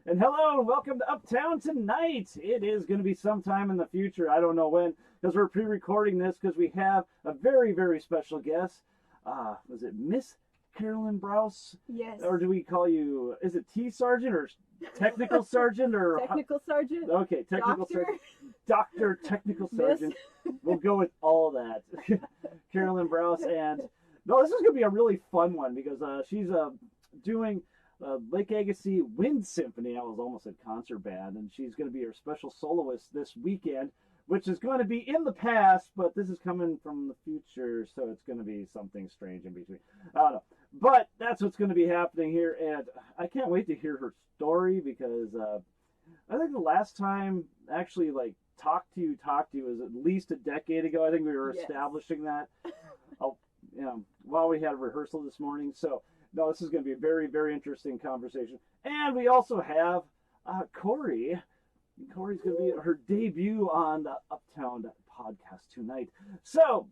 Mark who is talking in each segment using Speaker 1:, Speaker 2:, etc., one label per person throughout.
Speaker 1: And hello, and welcome to Uptown tonight. It is going to be sometime in the future. I don't know when, because we're pre-recording this because we have a very, very special guest. Was it Miss Carolyn Braus?
Speaker 2: Yes.
Speaker 1: Or do we call you, is it T Sergeant or Technical Sergeant? Or
Speaker 2: Technical Sergeant?
Speaker 1: Okay, Technical
Speaker 2: Doctor?
Speaker 1: Sergeant. Doctor, Technical Sergeant. We'll go with all that. Carolyn Braus. And no, this is going to be a really fun one because she's doing Lake Agassiz Wind Symphony. I was almost at concert band, and she's going to be our special soloist this weekend, which is going to be in the past, but this is coming from the future, so it's going to be something strange in between. I don't know. But that's what's going to be happening here, and I can't wait to hear her story because I think the last time actually talked to you was at least a decade ago. I think we were establishing that while we had rehearsal this morning. So, no, this is going to be a very, very interesting conversation. And we also have Corey. Corey's going to be her debut on the Uptown podcast tonight. So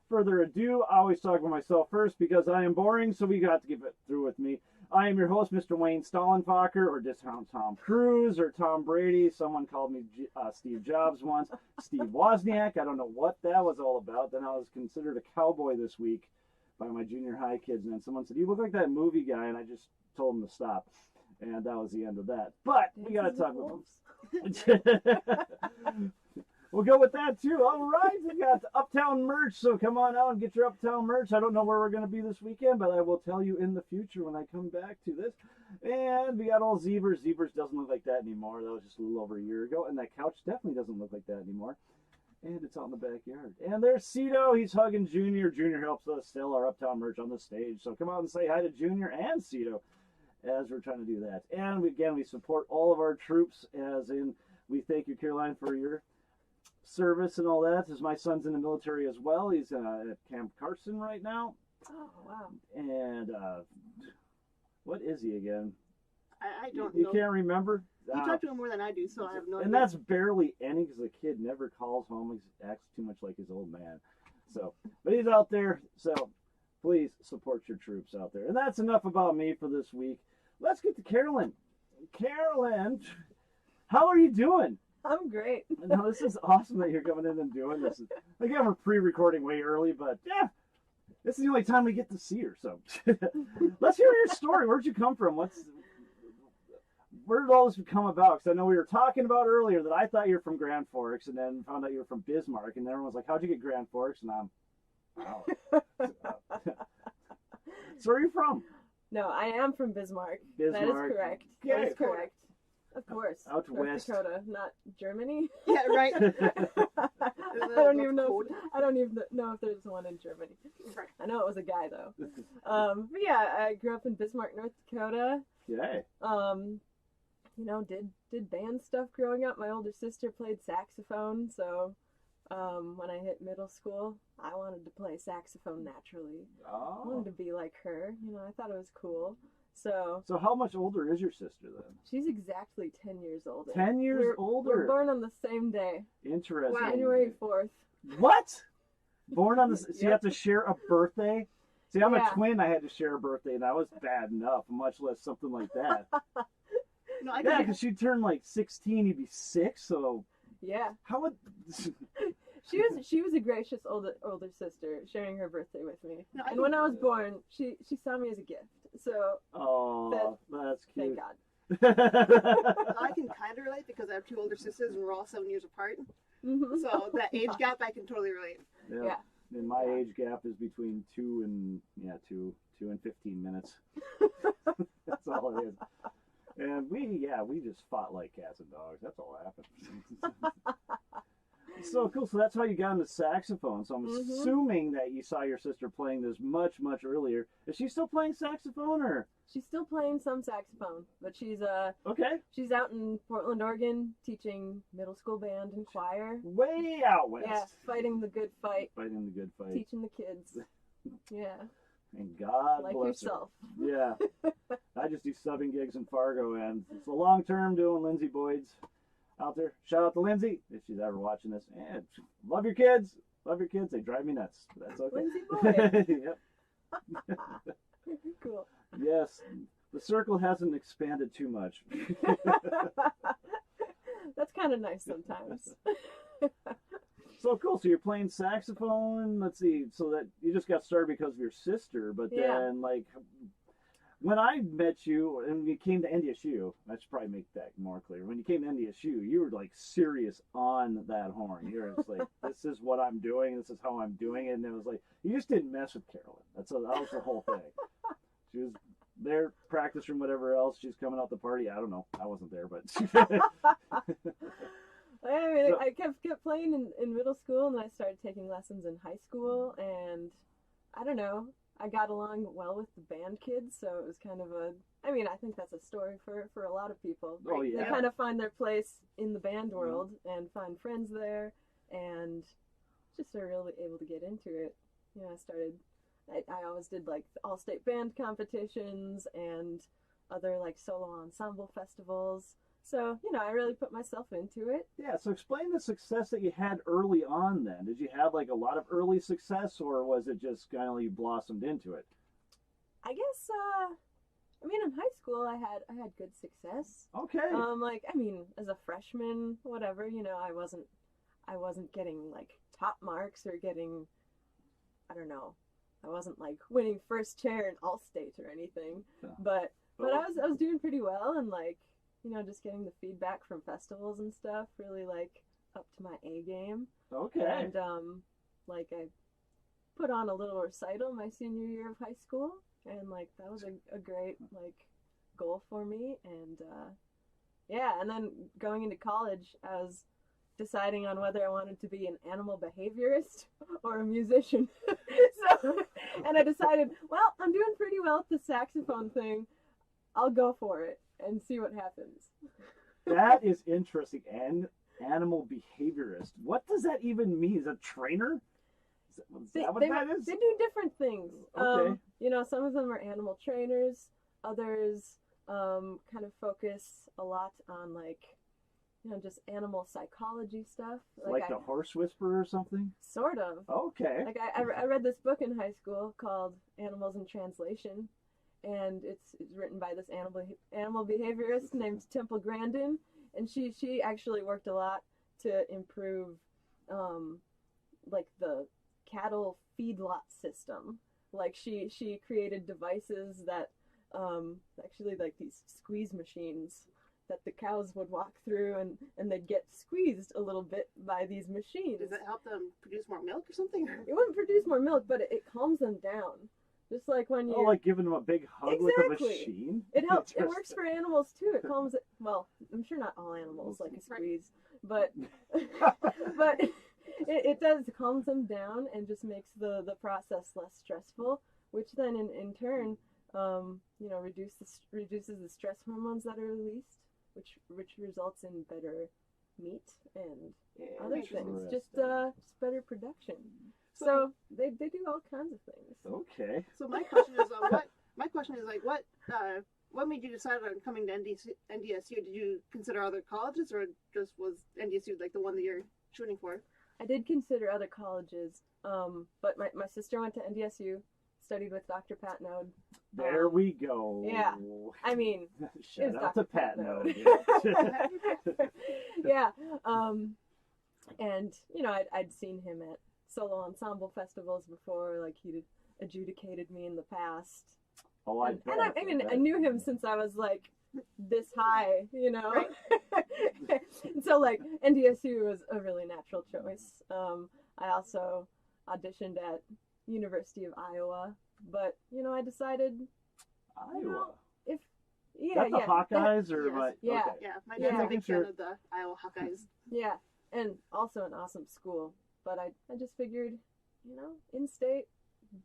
Speaker 1: further ado, I always talk about myself first because I am boring, so we got to get it through with me. I am your host, Mr. Wayne Stollenfacher, or discount Tom Cruise, or Tom Brady. Someone called me Steve Jobs once. Steve Wozniak. I don't know what that was all about. Then I was considered a cowboy this week by my junior high kids, and then someone said, "You look like that movie guy," and I just told them to stop. And that was the end of that. But we got to talk about We'll go with that too. All right, we got the Uptown merch, so come on out and get your Uptown merch. I don't know where we're going to be this weekend, but I will tell you in the future when I come back to this. And we got all Zebras. Zebras doesn't look like that anymore. That was just a little over a year ago. And that couch definitely doesn't look like that anymore. And it's out in the backyard. And there's Cito. He's hugging Junior. Junior helps us sell our Uptown merch on the stage. So come out and say hi to Junior and Cito as we're trying to do that. And we support all of our troops, as in we thank you, Caroline, for your service and all that. As my son's in the military as well. He's at Camp Carson right now.
Speaker 2: Oh, wow.
Speaker 1: And what is he again?
Speaker 3: I don't know.
Speaker 1: You can't remember?
Speaker 3: You talk to him more than I do, so I have no idea.
Speaker 1: And that's barely any because the kid never calls home. He acts too much like his old man. So, but he's out there. So please support your troops out there. And that's enough about me for this week. Let's get to Carolyn. Carolyn, how are you doing?
Speaker 2: I'm great.
Speaker 1: No, this is awesome that you're coming in and doing this. Again, we're pre-recording way early, but yeah, this is the only time we get to see her. So let's hear your story. Where'd you come from? Where did all this come about? Because I know we were talking about earlier that I thought you were from Grand Forks, and then found out you were from Bismarck, and everyone was like, "How'd you get Grand Forks?" And I'm, wow. So where are you from?
Speaker 2: No, I am from Bismarck.
Speaker 1: Bismarck.
Speaker 2: That is correct.
Speaker 1: Okay.
Speaker 2: That is correct. Of course.
Speaker 1: Out
Speaker 2: North
Speaker 1: west.
Speaker 2: Dakota, not Germany.
Speaker 3: Yeah, right.
Speaker 2: I don't even know if there's one in Germany.
Speaker 3: Right.
Speaker 2: I know it was a guy though. But yeah, I grew up in Bismarck, North Dakota.
Speaker 1: Yay.
Speaker 2: Did band stuff growing up. My older sister played saxophone, so when I hit middle school, I wanted to play saxophone naturally.
Speaker 1: Oh.
Speaker 2: I wanted to be like her. I thought it was cool. So
Speaker 1: how much older is your sister then?
Speaker 2: she's exactly 10 years older.
Speaker 1: 10 years older?
Speaker 2: We're born on the same day.
Speaker 1: Interesting.
Speaker 3: Wow.
Speaker 2: January 4th.
Speaker 1: What? Born on the... So you have to share a birthday? See, I'm
Speaker 2: Yeah.
Speaker 1: a twin. I had to share a birthday, and that was bad enough, much less something like that.
Speaker 3: No, I
Speaker 1: Yeah,
Speaker 3: can.
Speaker 1: because she turned like 16, you'd be 6, so
Speaker 2: Yeah.
Speaker 1: how would...
Speaker 2: She was a gracious older sister sharing her birthday with me.
Speaker 3: No,
Speaker 2: And when I was born, she saw me as a gift. So
Speaker 1: Oh, that's
Speaker 2: thank
Speaker 1: cute.
Speaker 2: God.
Speaker 3: I can kind of relate because I have two older sisters and we're all 7 years apart.
Speaker 2: Mhm.
Speaker 3: So that age gap, I can totally relate.
Speaker 2: Yeah.
Speaker 1: And my age gap is between 2 and 15 minutes. That's all it is. And we just fought like cats and dogs. That's all that happened. So cool. So that's how you got into saxophone. So I'm assuming that you saw your sister playing this much, much earlier. Is she still playing saxophone, or?
Speaker 2: She's still playing some saxophone, but she's
Speaker 1: Okay.
Speaker 2: she's out in Portland, Oregon, teaching middle school band and choir.
Speaker 1: Way out west.
Speaker 2: Yeah, fighting the good fight,
Speaker 1: Fighting the good fight.
Speaker 2: teaching the kids. Yeah,
Speaker 1: And God
Speaker 2: like
Speaker 1: bless
Speaker 2: yourself.
Speaker 1: her. Yeah. I just do subbing gigs in Fargo, and it's a long term doing Lindsay Boyd's out there. Shout out to Lindsay if she's ever watching this. And love your kids. Love your kids. They drive me nuts. But that's okay.
Speaker 2: Lindsay Boyd.
Speaker 1: Yep.
Speaker 2: Cool.
Speaker 1: Yes. The circle hasn't expanded too much.
Speaker 2: That's kind of nice sometimes.
Speaker 1: So cool. So you're playing saxophone. Let's see. So that you just got started because of your sister, but then like when I met you and you came to NDSU, I should probably make that more clear. When you came to NDSU, you were like serious on that horn. You're just like, this is what I'm doing. This is how I'm doing it. And it was like, you just didn't mess with Carolyn. That was the whole thing. She was there, practice room, whatever else. She's coming out the party. I don't know. I wasn't there, but.
Speaker 2: I mean, I kept playing in middle school, and then I started taking lessons in high school, and I don't know, I got along well with the band kids, so it was kind of I think that's a story for a lot of people.
Speaker 1: Oh, yeah.
Speaker 2: They kind of find their place in the band world and find friends there, and just are really able to get into it. You know, I always did like all-state band competitions and other like solo ensemble festivals. So, you know, I really put myself into it.
Speaker 1: Yeah, so explain the success that you had early on then. Did you have like a lot of early success, or was it just kind of you blossomed into it?
Speaker 2: I guess, I mean, in high school I had good success.
Speaker 1: Okay.
Speaker 2: As a freshman, whatever, you know, I wasn't getting like top marks or getting, I don't know, I wasn't like winning first chair in All-State or anything, but I was doing pretty well, and like, you know, just getting the feedback from festivals and stuff really like up to my A game.
Speaker 1: Okay.
Speaker 2: And like I put on a little recital my senior year of high school, and like that was a great like goal for me. And and then going into college, I was deciding on whether I wanted to be an animal behaviorist or a musician. And I decided, well, I'm doing pretty well at the saxophone thing. I'll go for it and see what happens.
Speaker 1: That is interesting. And animal behaviorist. What does that even mean? Is a trainer? Is that what that is?
Speaker 2: They do different things.
Speaker 1: Okay.
Speaker 2: You know, some of them are animal trainers. Others kind of focus a lot on like, you know, just animal psychology stuff.
Speaker 1: Like the horse whisperer or something?
Speaker 2: Sort of.
Speaker 1: Okay.
Speaker 2: Like I read this book in high school called Animals in Translation. And it's written by this animal behaviorist named Temple Grandin, and she actually worked a lot to improve, like the cattle feedlot system. Like she created devices that, actually like these squeeze machines that the cows would walk through, and they'd get squeezed a little bit by these machines.
Speaker 3: Does it help them produce more milk or something?
Speaker 2: It wouldn't produce more milk, but it calms them down. Just like when you...
Speaker 1: Oh, like giving them a big hug with a machine?
Speaker 2: It helps. It works for animals, too. It calms... Well, I'm sure not all animals like a squeeze, but but it does calms them down and just makes the process less stressful, which then in turn, you know, reduces the stress hormones that are released, which results in better meat and other things. Just better production. So they do all kinds of things.
Speaker 1: Okay.
Speaker 3: So my question is what made you decide on coming to NDSU? Did you consider other colleges, or just was NDSU like the one that you're shooting for?
Speaker 2: I did consider other colleges, but my sister went to NDSU, studied with Dr. Pat Node.
Speaker 1: There we go.
Speaker 2: Yeah. I mean,
Speaker 1: shout out to Pat Node.
Speaker 2: Yeah. And you know, I'd seen him at solo ensemble festivals before, like he'd adjudicated me in the past.
Speaker 1: Oh,
Speaker 2: I knew him since I was like this high, you know. Right. And so like NDSU was a really natural choice. I also auditioned at University of Iowa, but you know, I decided
Speaker 1: Iowa.
Speaker 2: The
Speaker 1: Hawkeyes or
Speaker 3: yes.
Speaker 1: what?
Speaker 2: Yeah.
Speaker 1: Okay.
Speaker 3: Yeah, my dad's a big fan of the Iowa Hawkeyes.
Speaker 2: Yeah, and also an awesome school. But I just figured, you know, in-state,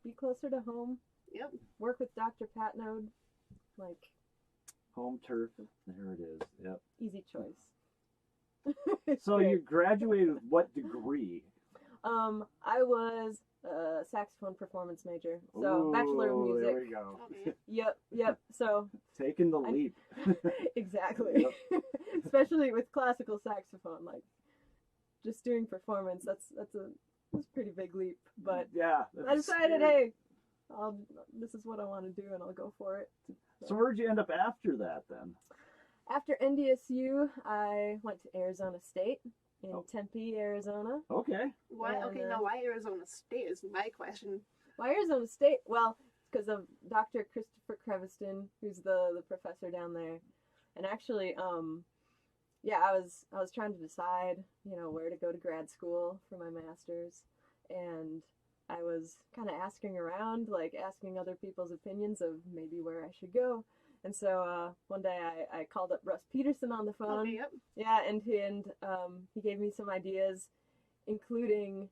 Speaker 2: be closer to home.
Speaker 3: Yep.
Speaker 2: Work with Dr. Pat Node, like...
Speaker 1: Home turf, there it is, yep.
Speaker 2: Easy choice.
Speaker 1: So you graduated with what degree?
Speaker 2: I was a saxophone performance major, so
Speaker 1: Ooh,
Speaker 2: Bachelor of Music.
Speaker 1: There we go.
Speaker 3: Okay.
Speaker 2: Yep, so...
Speaker 1: Taking the leap.
Speaker 2: Exactly. Especially with classical saxophone, like... Just doing performance, that's a pretty big leap, but
Speaker 1: yeah,
Speaker 2: I decided, hey, this is what I want to do, and I'll go for it.
Speaker 1: So where'd you end up after that then?
Speaker 2: After NDSU, I went to Arizona State in Tempe, Arizona.
Speaker 1: Okay.
Speaker 3: Why?
Speaker 2: And,
Speaker 3: Okay, now why Arizona State is my question.
Speaker 2: Why Arizona State? Well, because of Dr. Christopher Creviston, who's the professor down there. And actually, I was trying to decide, where to go to grad school for my master's, and I was kind of asking around, like asking other people's opinions of maybe where I should go. And so one day I called up Russ Peterson on the phone.
Speaker 3: Okay, yep.
Speaker 2: Yeah, and he gave me some ideas, including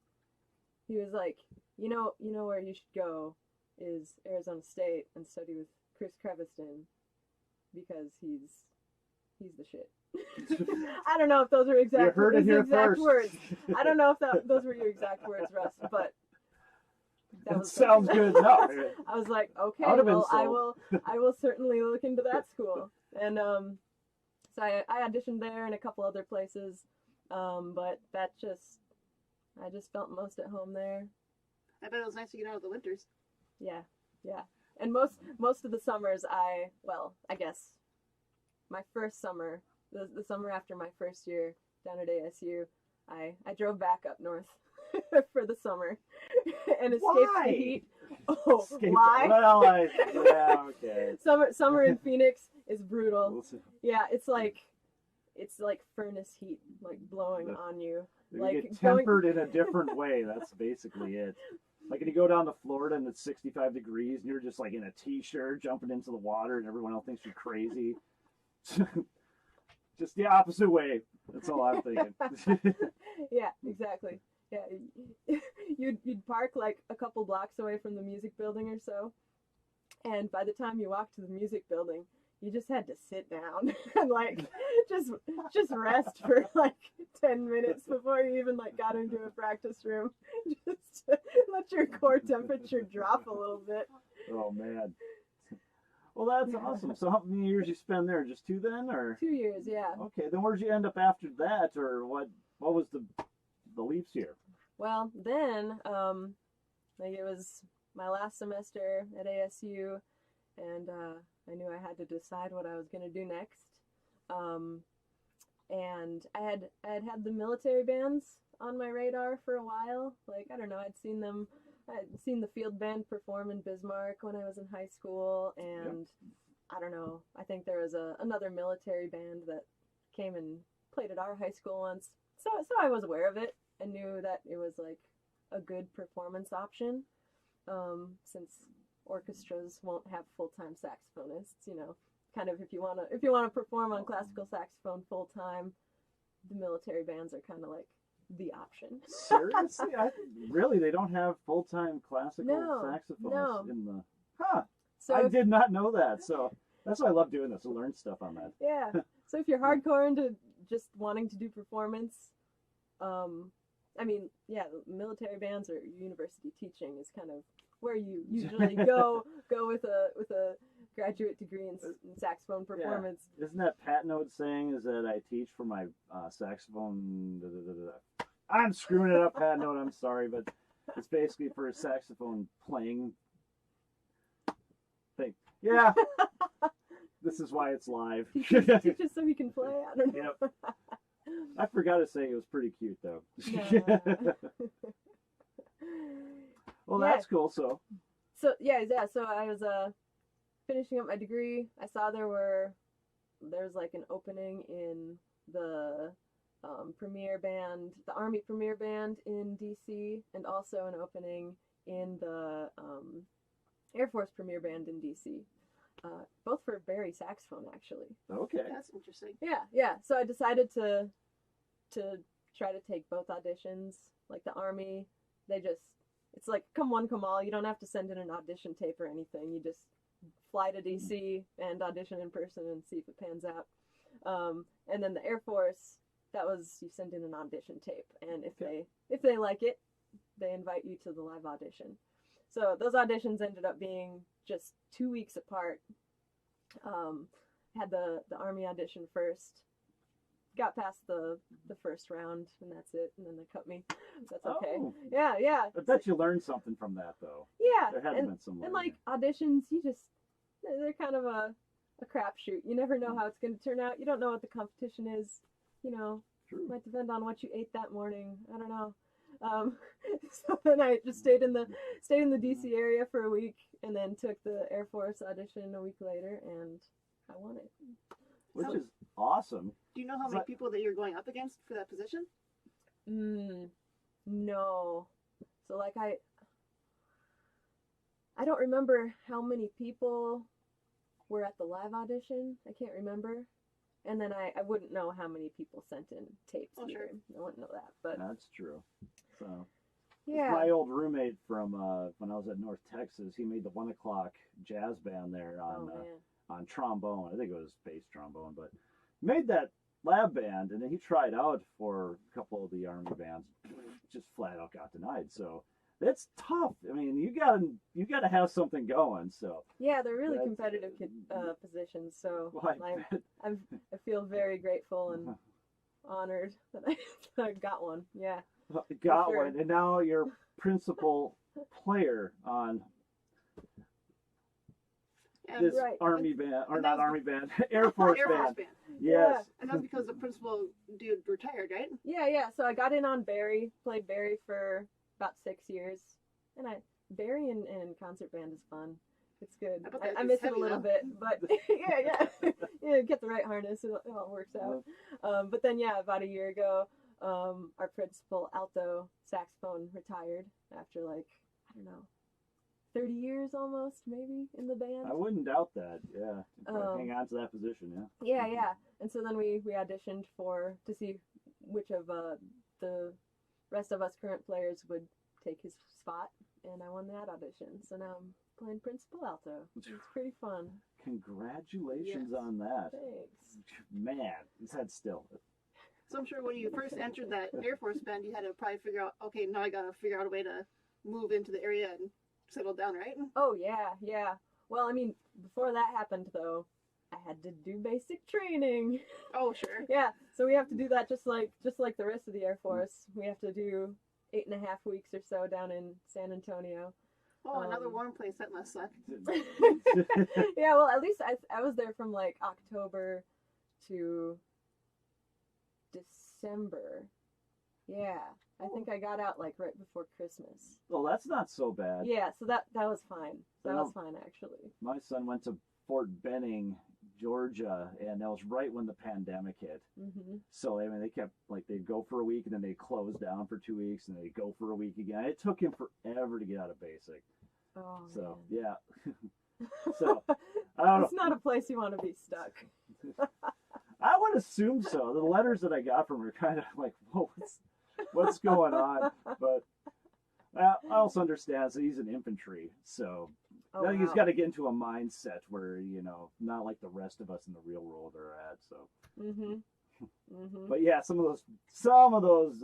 Speaker 2: he was like, you know where you should go is Arizona State and study with Chris Creviston because he's the shit. I don't know if those were
Speaker 1: You heard it here
Speaker 2: exact
Speaker 1: first.
Speaker 2: words. I don't know if those were your exact words, Russ, but
Speaker 1: That sounds good. No.
Speaker 2: I was like, okay,
Speaker 1: I would've been
Speaker 2: well, I will certainly look into that school. And so I auditioned there and a couple other places, but I just felt most at home there.
Speaker 3: I bet it was nice to get out of the winters.
Speaker 2: Yeah. And most of the summers, I guess my first summer, the summer after my first year down at ASU, I drove back up north for the summer and escaped the heat. Oh, why?
Speaker 1: Well, okay.
Speaker 2: Summer in Phoenix is brutal. Yeah, it's like furnace heat, like blowing on you.
Speaker 1: You
Speaker 2: Like
Speaker 1: get tempered in a different way. That's basically it. Like, when you go down to Florida and it's 65 degrees and you're just like in a t-shirt jumping into the water and everyone else thinks you're crazy. Just the opposite way. That's all I'm thinking.
Speaker 2: Yeah, exactly. Yeah, you'd park like a couple blocks away from the music building or so, and by the time you walked to the music building, you just had to sit down and like just rest for like 10 minutes before you even like got into a practice room. Just to let your core temperature drop a little bit.
Speaker 1: Oh man. Well, that's awesome. So how many years you spend there? Just 2 then, or?
Speaker 2: 2 years, yeah.
Speaker 1: Okay, then where'd you end up after that, or what was the leaps here?
Speaker 2: Well, then, like it was my last semester at ASU, and I knew I had to decide what I was going to do next. And I had the military bands on my radar for a while. Like, I don't know, I'd seen the field band perform in Bismarck when I was in high school, and I don't know, I think there was another military band that came and played at our high school once. So I was aware of it and knew that it was like a good performance option, since orchestras won't have full-time saxophonists, kind of if you want to perform on classical saxophone full-time, the military bands are kind of like the option.
Speaker 1: Seriously? Really? They don't have full-time classical saxophonists in the... Huh. So I did not know that. So that's why I love doing this, to learn stuff on that.
Speaker 2: Yeah. So if you're hardcore into just wanting to do performance, military bands or university teaching is kind of where you usually go with a graduate degree in saxophone performance.
Speaker 1: Yeah. Isn't that Pat Note saying is that I teach for my saxophone? I'm screwing it up, Pat Note. I'm sorry, but it's basically for a saxophone playing thing. Yeah. This is why it's live.
Speaker 2: Teach us so he can play. I don't know.
Speaker 1: Yep. I forgot to say it was pretty cute though. Well, that's cool. So I was finishing up my degree. I saw there's like an opening in the the Army Premier Band in DC, and also an opening in the Air Force Premier Band in DC. Both for Barry saxophone, actually. Okay.
Speaker 3: That's interesting.
Speaker 2: Yeah. So I decided to try to take both auditions. Like the Army, it's like come one, come all. You don't have to send in an audition tape or anything. You just fly to DC and audition in person and see if it pans out. And then the Air Force, you send in an audition tape, and if they like it, they invite you to the live audition. So those auditions ended up being just 2 weeks apart. Had the Army audition first, got past the first round, and that's it. And then they cut me. That's okay.
Speaker 1: Oh.
Speaker 2: Yeah.
Speaker 1: I bet you learned something from that, though.
Speaker 2: Yeah.
Speaker 1: There had been some.
Speaker 2: And like auditions, you just they're kind of a crapshoot. You never know how it's going to turn out. You don't know what the competition is. You know,
Speaker 1: True.
Speaker 2: might depend on what you ate that morning. I don't know. So then I just stayed in the DC area for a week, and then took the Air Force audition a week later, and I won it.
Speaker 1: Which is awesome.
Speaker 3: Do you know how many people that you're going up against for that position?
Speaker 2: No. So like I don't remember how many people were at the live audition. I can't remember. And then I wouldn't know how many people sent in tapes either.
Speaker 3: Sure.
Speaker 2: I wouldn't know that. But
Speaker 1: That's true. So
Speaker 2: yeah.
Speaker 1: my old roommate from when I was at North Texas, he made the 1 o'clock jazz band there on trombone. I think it was bass trombone, but made that lab band, and then he tried out for a couple of the Army bands, just flat out got denied. So that's tough. I mean, you gotta have something going. So
Speaker 2: yeah, they're really competitive positions. So I feel very grateful and honored that I got one. Yeah,
Speaker 1: got one, and now you're principal player on this Army band, or not Army band, Air Force band. Yes.
Speaker 3: Yeah. And that's because the principal dude retired, right?
Speaker 2: Yeah. So I got in on Barry, played Barry for about 6 years, and Barry and concert band is fun. It's good. I miss it a little bit, but yeah, get the right harness, it all works out. But then about a year ago, our principal Alto saxophone retired after I don't know, 30 years almost, maybe, in the band.
Speaker 1: I wouldn't doubt that. Yeah, hang on to that position. Yeah.
Speaker 2: Yeah. And so then we auditioned to see which of the rest of us current players would take his spot, and I won that audition. So now I'm playing principal alto. It's pretty fun.
Speaker 1: Congratulations on that.
Speaker 2: Thanks.
Speaker 1: Man, it's had still.
Speaker 3: So I'm sure when you first entered that Air Force band, you had to probably figure out, okay, now I gotta figure out a way to move into the area and settle down, right?
Speaker 2: Oh yeah. Well, I mean, before that happened though, I had to do basic training.
Speaker 3: Oh sure.
Speaker 2: Yeah, so we have to do that just like the rest of the Air Force. We have to do 8.5 weeks or so down in San Antonio.
Speaker 3: Oh, another warm place. That must suck.
Speaker 2: Yeah, well, at least I was there from October to December. Yeah, I think I got out right before Christmas.
Speaker 1: Well, that's not so bad.
Speaker 2: Yeah, so that was fine. That was fine, actually.
Speaker 1: My son went to Fort Benning, Georgia, and that was right when the pandemic hit. Mm-hmm. So I mean, they kept they'd go for a week and then they'd close down for 2 weeks and they'd go for a week again. It took him forever to get out of basic.
Speaker 2: Oh,
Speaker 1: so
Speaker 2: man.
Speaker 1: Yeah. So I don't know.
Speaker 2: It's not a place you want to be stuck.
Speaker 1: I would assume so. The letters that I got from her kind of whoa, what's going on? But I also understand that he's an infantry, so.
Speaker 2: Oh,
Speaker 1: I think he's got to get into a mindset where, not like the rest of us in the real world are at. So, But yeah, some of those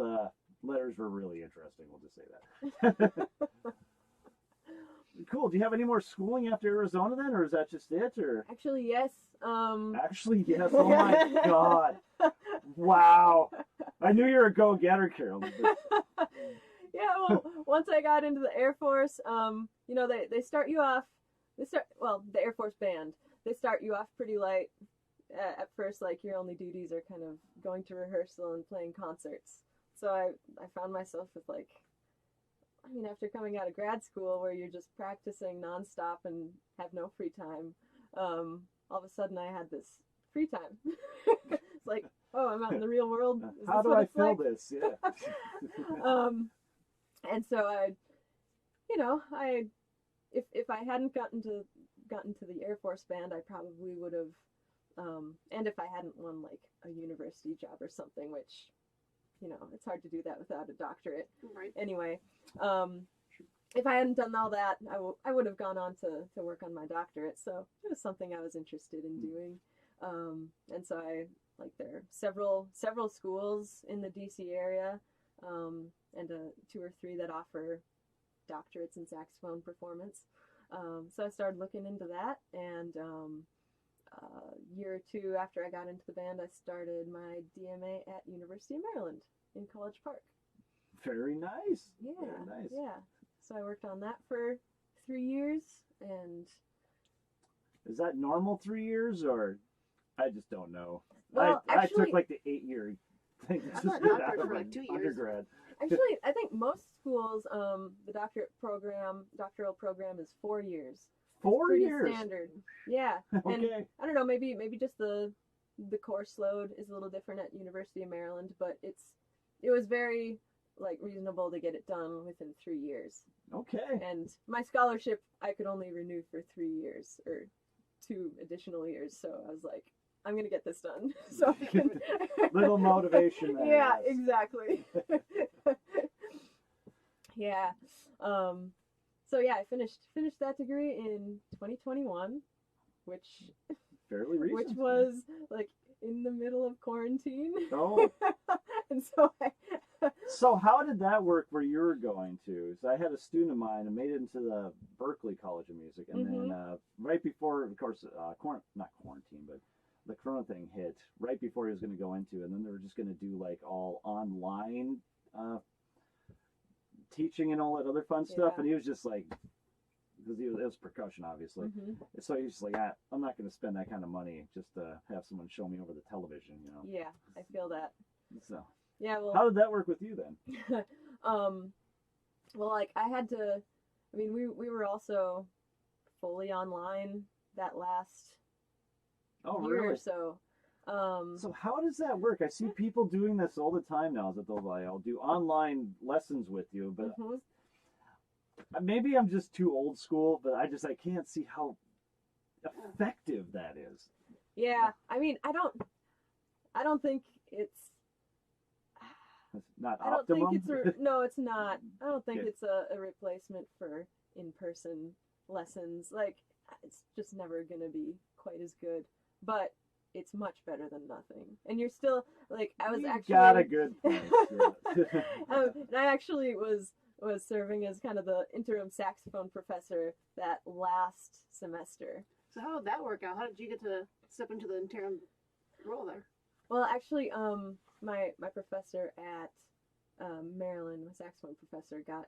Speaker 1: letters were really interesting. We'll just say that. Cool. Do you have any more schooling after Arizona then, or is that just it? Or
Speaker 2: actually, yes.
Speaker 1: Actually, yes. Oh my God! Wow. I knew you were a go-getter, Carolyn. But...
Speaker 2: Yeah, well, once I got into the Air Force, they start you off, the Air Force band, they start you off pretty light at first, your only duties are kind of going to rehearsal and playing concerts. So I found myself with after coming out of grad school where you're just practicing nonstop and have no free time, all of a sudden I had this free time. It's like, oh, I'm out in the real world.
Speaker 1: How do I fill this? Yeah.
Speaker 2: And so if I hadn't gotten to the Air Force band, I probably would have, and if I hadn't won a university job or something, which, it's hard to do that without a doctorate.
Speaker 3: Right.
Speaker 2: Anyway, if I hadn't done all that, I would have gone on to work on my doctorate. So it was something I was interested in doing. And so there are several schools in the DC area, and 2 or 3 that offer doctorates in saxophone performance. So I started looking into that, and a year or 2 after I got into the band, I started my DMA at University of Maryland in College Park.
Speaker 1: Very nice.
Speaker 2: Yeah.
Speaker 1: Very nice.
Speaker 2: Yeah. So I worked on that for 3 years, and
Speaker 1: Is that normal 3 years, or I just don't know.
Speaker 2: Well,
Speaker 1: I
Speaker 2: actually,
Speaker 1: took like the 8-year thing
Speaker 3: I
Speaker 1: to
Speaker 3: thought
Speaker 1: get out
Speaker 3: doctorate
Speaker 1: of
Speaker 3: for
Speaker 1: my
Speaker 3: like 2 years.
Speaker 1: undergrad.
Speaker 2: actually, I think most schools, the doctoral program is 4 years.
Speaker 1: 4
Speaker 2: Pretty
Speaker 1: years.
Speaker 2: standard. Yeah. And
Speaker 1: Okay.
Speaker 2: I don't know, maybe just the course load is a little different at University of Maryland, but it was very like reasonable to get it done within 3 years.
Speaker 1: Okay.
Speaker 2: And my scholarship I could only renew for 3 years or 2 additional years, so I was like, I'm gonna get this done. So I can...
Speaker 1: Little motivation there.
Speaker 2: Yeah,
Speaker 1: yes.
Speaker 2: exactly. Yeah. So yeah, I finished that degree in 2021, which
Speaker 1: Fairly recent.
Speaker 2: which was like in the middle of quarantine.
Speaker 1: Oh.
Speaker 2: And so
Speaker 1: So how did that work where you were going to? So I had a student of mine who made it into the Berklee College of Music, and then right before, of course, not quarantine, but the Corona thing hit, right before he was going to go into, and then they were just going to do like all online teaching and all that other fun stuff,
Speaker 2: Yeah.
Speaker 1: and he was just like, because it was percussion, obviously. So he's just like, I'm not going to spend that kind of money just to have someone show me over the television, you know.
Speaker 2: Yeah, I feel that.
Speaker 1: So
Speaker 2: Yeah, well,
Speaker 1: how did that work with you then?
Speaker 2: well, like I had to. I mean, we were also fully online that last
Speaker 1: Oh,
Speaker 2: year
Speaker 1: really?
Speaker 2: or so.
Speaker 1: So how does that work? I see people doing this all the time now. That I'll do online lessons with you, but
Speaker 2: Mhm.
Speaker 1: maybe I'm just too old school. But I can't see how effective that is.
Speaker 2: Yeah, I mean, I don't think it's.
Speaker 1: It's not
Speaker 2: I don't
Speaker 1: optimum.
Speaker 2: think it's no, it's not. I don't think
Speaker 1: Okay.
Speaker 2: it's a replacement for in-person lessons. Like, it's just never gonna be quite as good, but it's much better than nothing. And you're still like, I was
Speaker 1: You
Speaker 2: actually
Speaker 1: got a good point. Yeah.
Speaker 2: and I actually was serving as kind of the interim saxophone professor that last semester.
Speaker 3: So how did that work out? How did you get to step into the interim role there?
Speaker 2: Well, actually, my professor at Maryland, my saxophone professor, got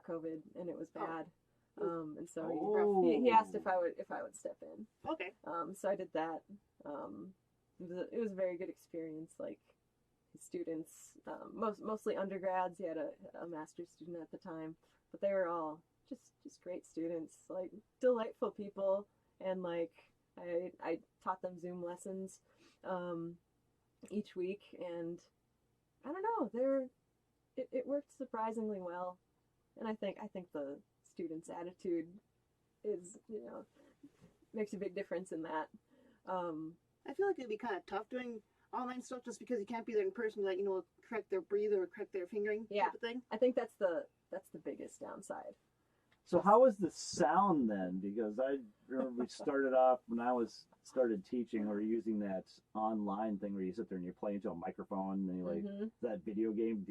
Speaker 2: COVID and it was bad. And so he asked if I would step in.
Speaker 3: Okay.
Speaker 2: So I did that. It was a very good experience. Like, his students, mostly undergrads. He had a master's student at the time, but they were all just great students, like delightful people. And like I taught them Zoom lessons each week, and I don't know, it worked surprisingly well. And I think the students' attitude is, makes a big difference in that.
Speaker 3: I feel like it'd be kind of tough doing online stuff just because you can't be there in person, like, correct their breather or correct their fingering type of thing.
Speaker 2: I think that's the biggest downside.
Speaker 1: So how was the sound then? Because I remember we started off when I started teaching, or using that online thing where you sit there and you're playing to a microphone and you that video game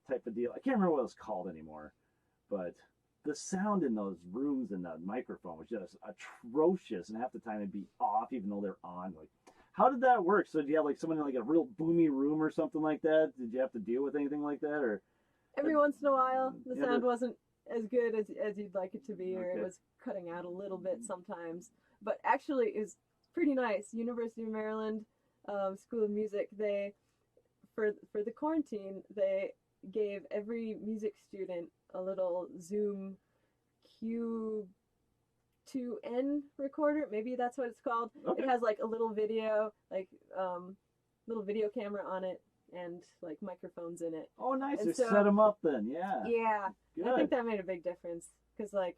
Speaker 1: type of deal. I can't remember what it was called anymore, but the sound in those rooms and that microphone was just atrocious, and half the time it'd be off even though they're on. Like, how did that work? So do you have like someone in like a real boomy room or something like that? Did you have to deal with anything like that, or?
Speaker 2: Every once in a while, the sound wasn't as good as you'd like it to be, or it was cutting out a little bit sometimes. But actually, it was pretty nice. University of Maryland School of Music, they for the quarantine, they gave every music student a little Zoom Q2N recorder. Maybe that's what it's called.
Speaker 1: Okay.
Speaker 2: It has like a little video, like little video camera on it, and like microphones in it.
Speaker 1: Oh, nice.
Speaker 2: And
Speaker 1: They
Speaker 2: so-
Speaker 1: set them up then. Yeah.
Speaker 2: Yeah,
Speaker 1: Good.
Speaker 2: I think that made a big difference, because like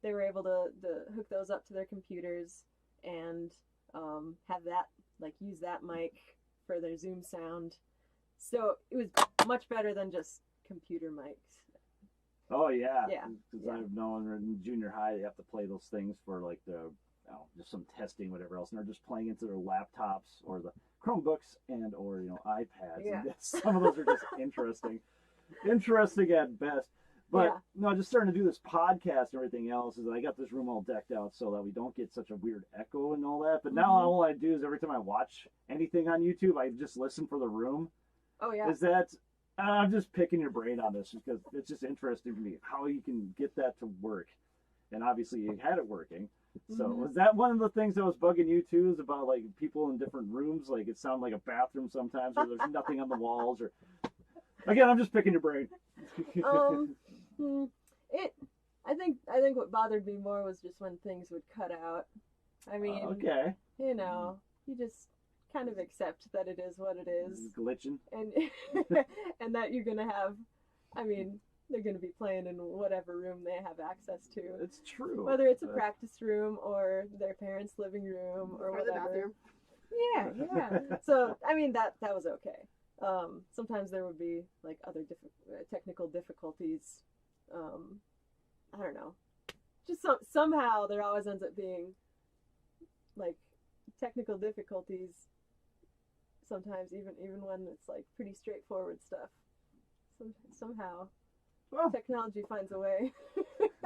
Speaker 2: they were able to hook those up to their computers and have that, like, use that mic for their Zoom sound. So it was much better than just computer mics.
Speaker 1: Oh yeah.
Speaker 2: Yeah.
Speaker 1: Because
Speaker 2: Yeah.
Speaker 1: I've known in junior high they have to play those things for like just some testing, whatever else, and they're just playing into their laptops or the Chromebooks and or iPads.
Speaker 2: Yeah.
Speaker 1: And some of those are just interesting at best. But no, just starting to do this podcast and everything else, is I got this room all decked out so that we don't get such a weird echo and all that. But now all I do is every time I watch anything on YouTube, I just listen for the room.
Speaker 2: Oh yeah.
Speaker 1: Is that I'm just picking your brain on this because it's just interesting to me how you can get that to work. And obviously you had it working. So
Speaker 2: Mhm.
Speaker 1: was that one of the things that was bugging you too? Is about like people in different rooms? Like it sounded like a bathroom sometimes, or there's nothing on the walls, or again, I'm just picking your brain.
Speaker 2: I think what bothered me more was just when things would cut out. I mean,
Speaker 1: Okay.
Speaker 2: you know, you just kind of accept that it is what it is,
Speaker 1: Glitching.
Speaker 2: and and that you're gonna have. I mean, they're gonna be playing in whatever room they have access to.
Speaker 1: It's true.
Speaker 2: Whether it's a practice room or their parents' living room or
Speaker 3: the
Speaker 2: whatever.
Speaker 3: bathroom.
Speaker 2: Yeah. So I mean that was okay. Sometimes there would be like other technical difficulties. I don't know. Just somehow there always ends up being like technical difficulties. Sometimes even when it's like pretty straightforward stuff. Somehow technology finds a way.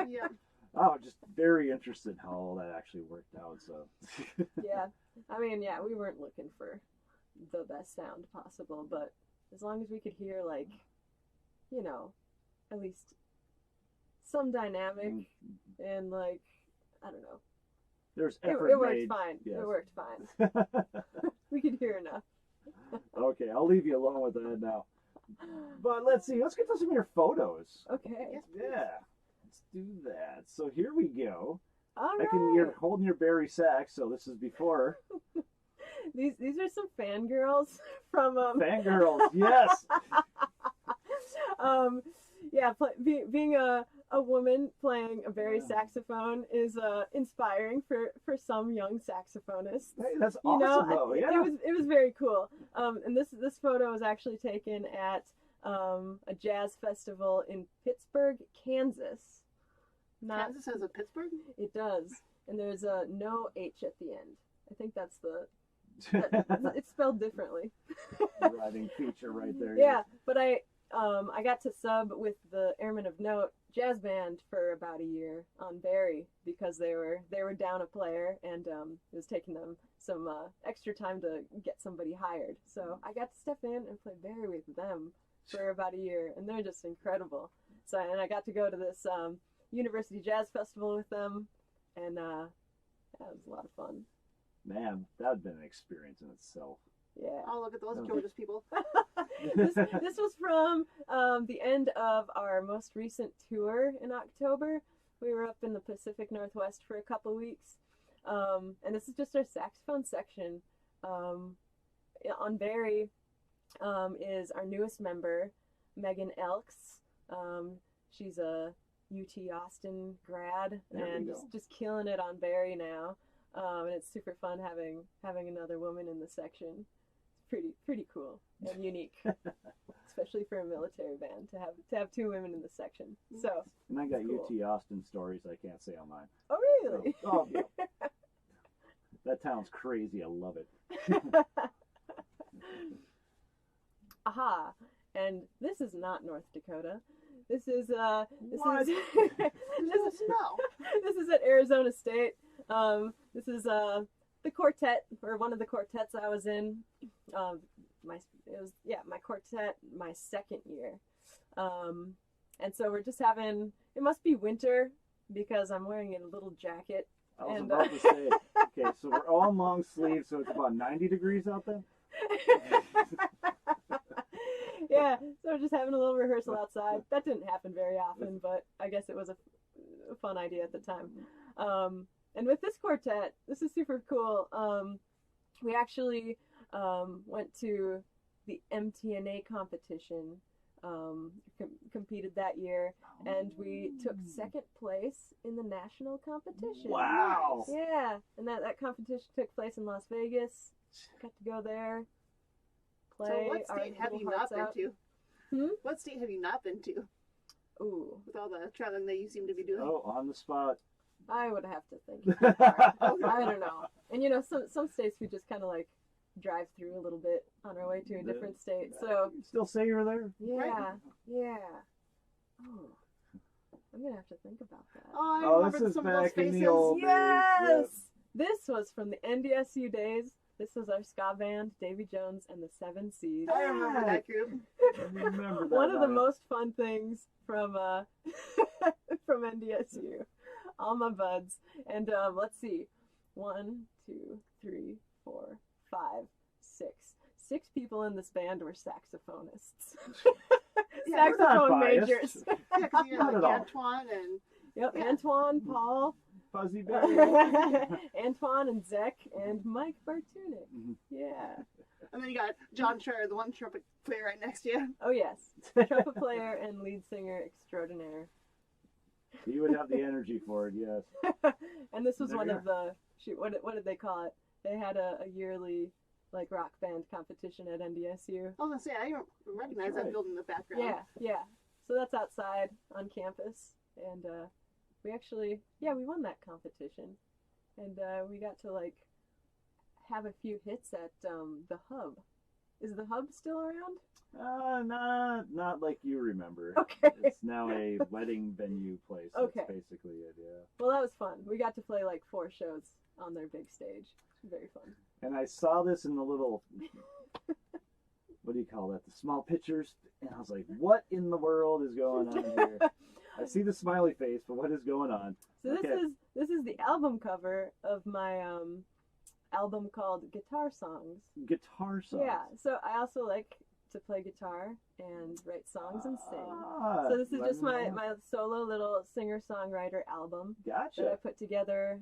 Speaker 3: Yeah.
Speaker 1: Oh, just very interested how all that actually worked out. So.
Speaker 2: Yeah. I mean, yeah, we weren't looking for the best sound possible, but as long as we could hear, like, you know, at least some dynamic and, like, I don't know.
Speaker 1: There's effort
Speaker 2: it worked
Speaker 1: made.
Speaker 2: fine.
Speaker 1: Yes.
Speaker 2: It worked fine. We could hear enough.
Speaker 1: Okay, I'll leave you alone with that now. But let's see. Let's get to some of your photos.
Speaker 2: Okay.
Speaker 3: Yes,
Speaker 1: Yeah. Let's do that. So here we go.
Speaker 2: All
Speaker 1: You're
Speaker 2: right.
Speaker 1: holding your Barry sax, so this is before.
Speaker 2: These are some fangirls from
Speaker 1: Fangirls, yes.
Speaker 2: Yeah, being a woman playing a Barry saxophone is inspiring for some young saxophonists.
Speaker 1: Hey, that's
Speaker 2: You know,
Speaker 1: awesome, though. Yeah.
Speaker 2: it was very cool. And this photo was actually taken at a jazz festival in Pittsburgh, Kansas.
Speaker 3: Kansas has a Pittsburgh?
Speaker 2: It does, and there's a no H at the end. I think that's it's spelled differently.
Speaker 1: Driving feature right there.
Speaker 2: Yeah, but I got to sub with the Airmen of Note jazz band for about a year on Barry because they were down a player, and it was taking them some extra time to get somebody hired. So I got to step in and play Barry with them for about a year, and they're just incredible. So and I got to go to this University Jazz Festival with them, and that was a lot of fun.
Speaker 1: Man, that would have been an experience in itself.
Speaker 2: Yeah.
Speaker 3: Oh, look at those gorgeous people.
Speaker 2: this was from the end of our most recent tour in October. We were up in the Pacific Northwest for a couple weeks. And this is just our saxophone section. On Barry is our newest member, Megan Elks. She's a UT Austin grad and just killing it on Barry now. And it's super fun having another woman in the section. It's pretty cool and unique, especially for a military band to have two women in the section. So
Speaker 1: and I got
Speaker 2: cool.
Speaker 1: UT Austin stories I can't say on mine.
Speaker 2: Oh really?
Speaker 1: So, yeah. That town's crazy. I love it.
Speaker 2: Aha! And this is not North Dakota. This is
Speaker 1: What?
Speaker 2: this is
Speaker 3: No.
Speaker 2: this is at Arizona State. This is the quartet, or one of the quartets I was in. My quartet, my second year. And so we're just having, it must be winter because I'm wearing a little jacket.
Speaker 1: I was about to say, okay, so we're all in long sleeves, so it's about 90 degrees out there?
Speaker 2: Yeah, so we're just having a little rehearsal outside. That didn't happen very often, but I guess it was a fun idea at the time. And with this quartet, this is super cool. We actually went to the MTNA competition, competed that year, and we took second place in the national competition.
Speaker 1: Wow!
Speaker 2: Yeah, and that competition took place in Las Vegas. Got to go there, play.
Speaker 3: So what state have you not been to? What state have you not been to?
Speaker 2: Ooh,
Speaker 3: with all the traveling that you seem to be doing.
Speaker 1: Oh, on the spot.
Speaker 2: I would have to think. I don't know. And you know, some states we just kind of like drive through a little bit on our way to a different state. So
Speaker 1: You still say you're there?
Speaker 2: yeah,
Speaker 3: Right.
Speaker 2: yeah. Oh, I'm gonna have to think about that.
Speaker 3: Oh, I
Speaker 1: Oh,
Speaker 3: remember
Speaker 1: this is
Speaker 3: some of those
Speaker 1: back in the
Speaker 3: faces.
Speaker 1: old days.
Speaker 2: Yes, this was from the NDSU days. This was our ska band, Davy Jones and the Seven Seas.
Speaker 3: I remember that group.
Speaker 1: I remember that.
Speaker 2: One of the
Speaker 1: now.
Speaker 2: most fun things from from NDSU. all my buds. And let's see. 1, 2, 3, 4, 5, 6. 6 people in this band were saxophonists.
Speaker 3: Yeah,
Speaker 2: Saxophone majors.
Speaker 3: Yeah, because you
Speaker 1: Not
Speaker 3: had
Speaker 1: at
Speaker 3: like
Speaker 1: all.
Speaker 3: Antoine and
Speaker 2: Yep,
Speaker 3: Yeah.
Speaker 2: Antoine, Paul,
Speaker 1: Fuzzy Bear.
Speaker 2: Antoine and Zek, and Mike Bartunik.
Speaker 1: Mhm.
Speaker 2: Yeah.
Speaker 3: and then you got John Schreier, the one trumpet player right next to you.
Speaker 2: Oh yes, trumpet player and lead singer extraordinaire.
Speaker 1: You would have the energy for it, yes.
Speaker 2: And this was
Speaker 1: There
Speaker 2: one
Speaker 1: you
Speaker 2: of the what did they call it? They had a yearly like rock band competition at NDSU.
Speaker 3: I was gonna say I don't recognize
Speaker 1: That's right.
Speaker 3: that building in the background.
Speaker 2: Yeah, yeah. So that's outside on campus, and we actually we won that competition, and we got to like have a few hits at the Hub. Is the Hub still around?
Speaker 1: Not like you remember.
Speaker 2: Okay.
Speaker 1: It's now a wedding venue place.
Speaker 2: Okay.
Speaker 1: That's basically it, yeah.
Speaker 2: Well, that was fun. We got to play like 4 shows on their big stage. Very fun.
Speaker 1: And I saw this in the little, what do you call that? The small pictures. And I was like, what in the world is going on here? I see the smiley face, but what is going on?
Speaker 2: So this is the album cover of my album called Guitar Songs.
Speaker 1: Guitar songs.
Speaker 2: Yeah. So I also like to play guitar and write songs and sing.
Speaker 1: Ah,
Speaker 2: So this is
Speaker 1: let
Speaker 2: just
Speaker 1: me
Speaker 2: my
Speaker 1: know.
Speaker 2: solo little singer-songwriter album that I
Speaker 1: Gotcha.
Speaker 2: put together.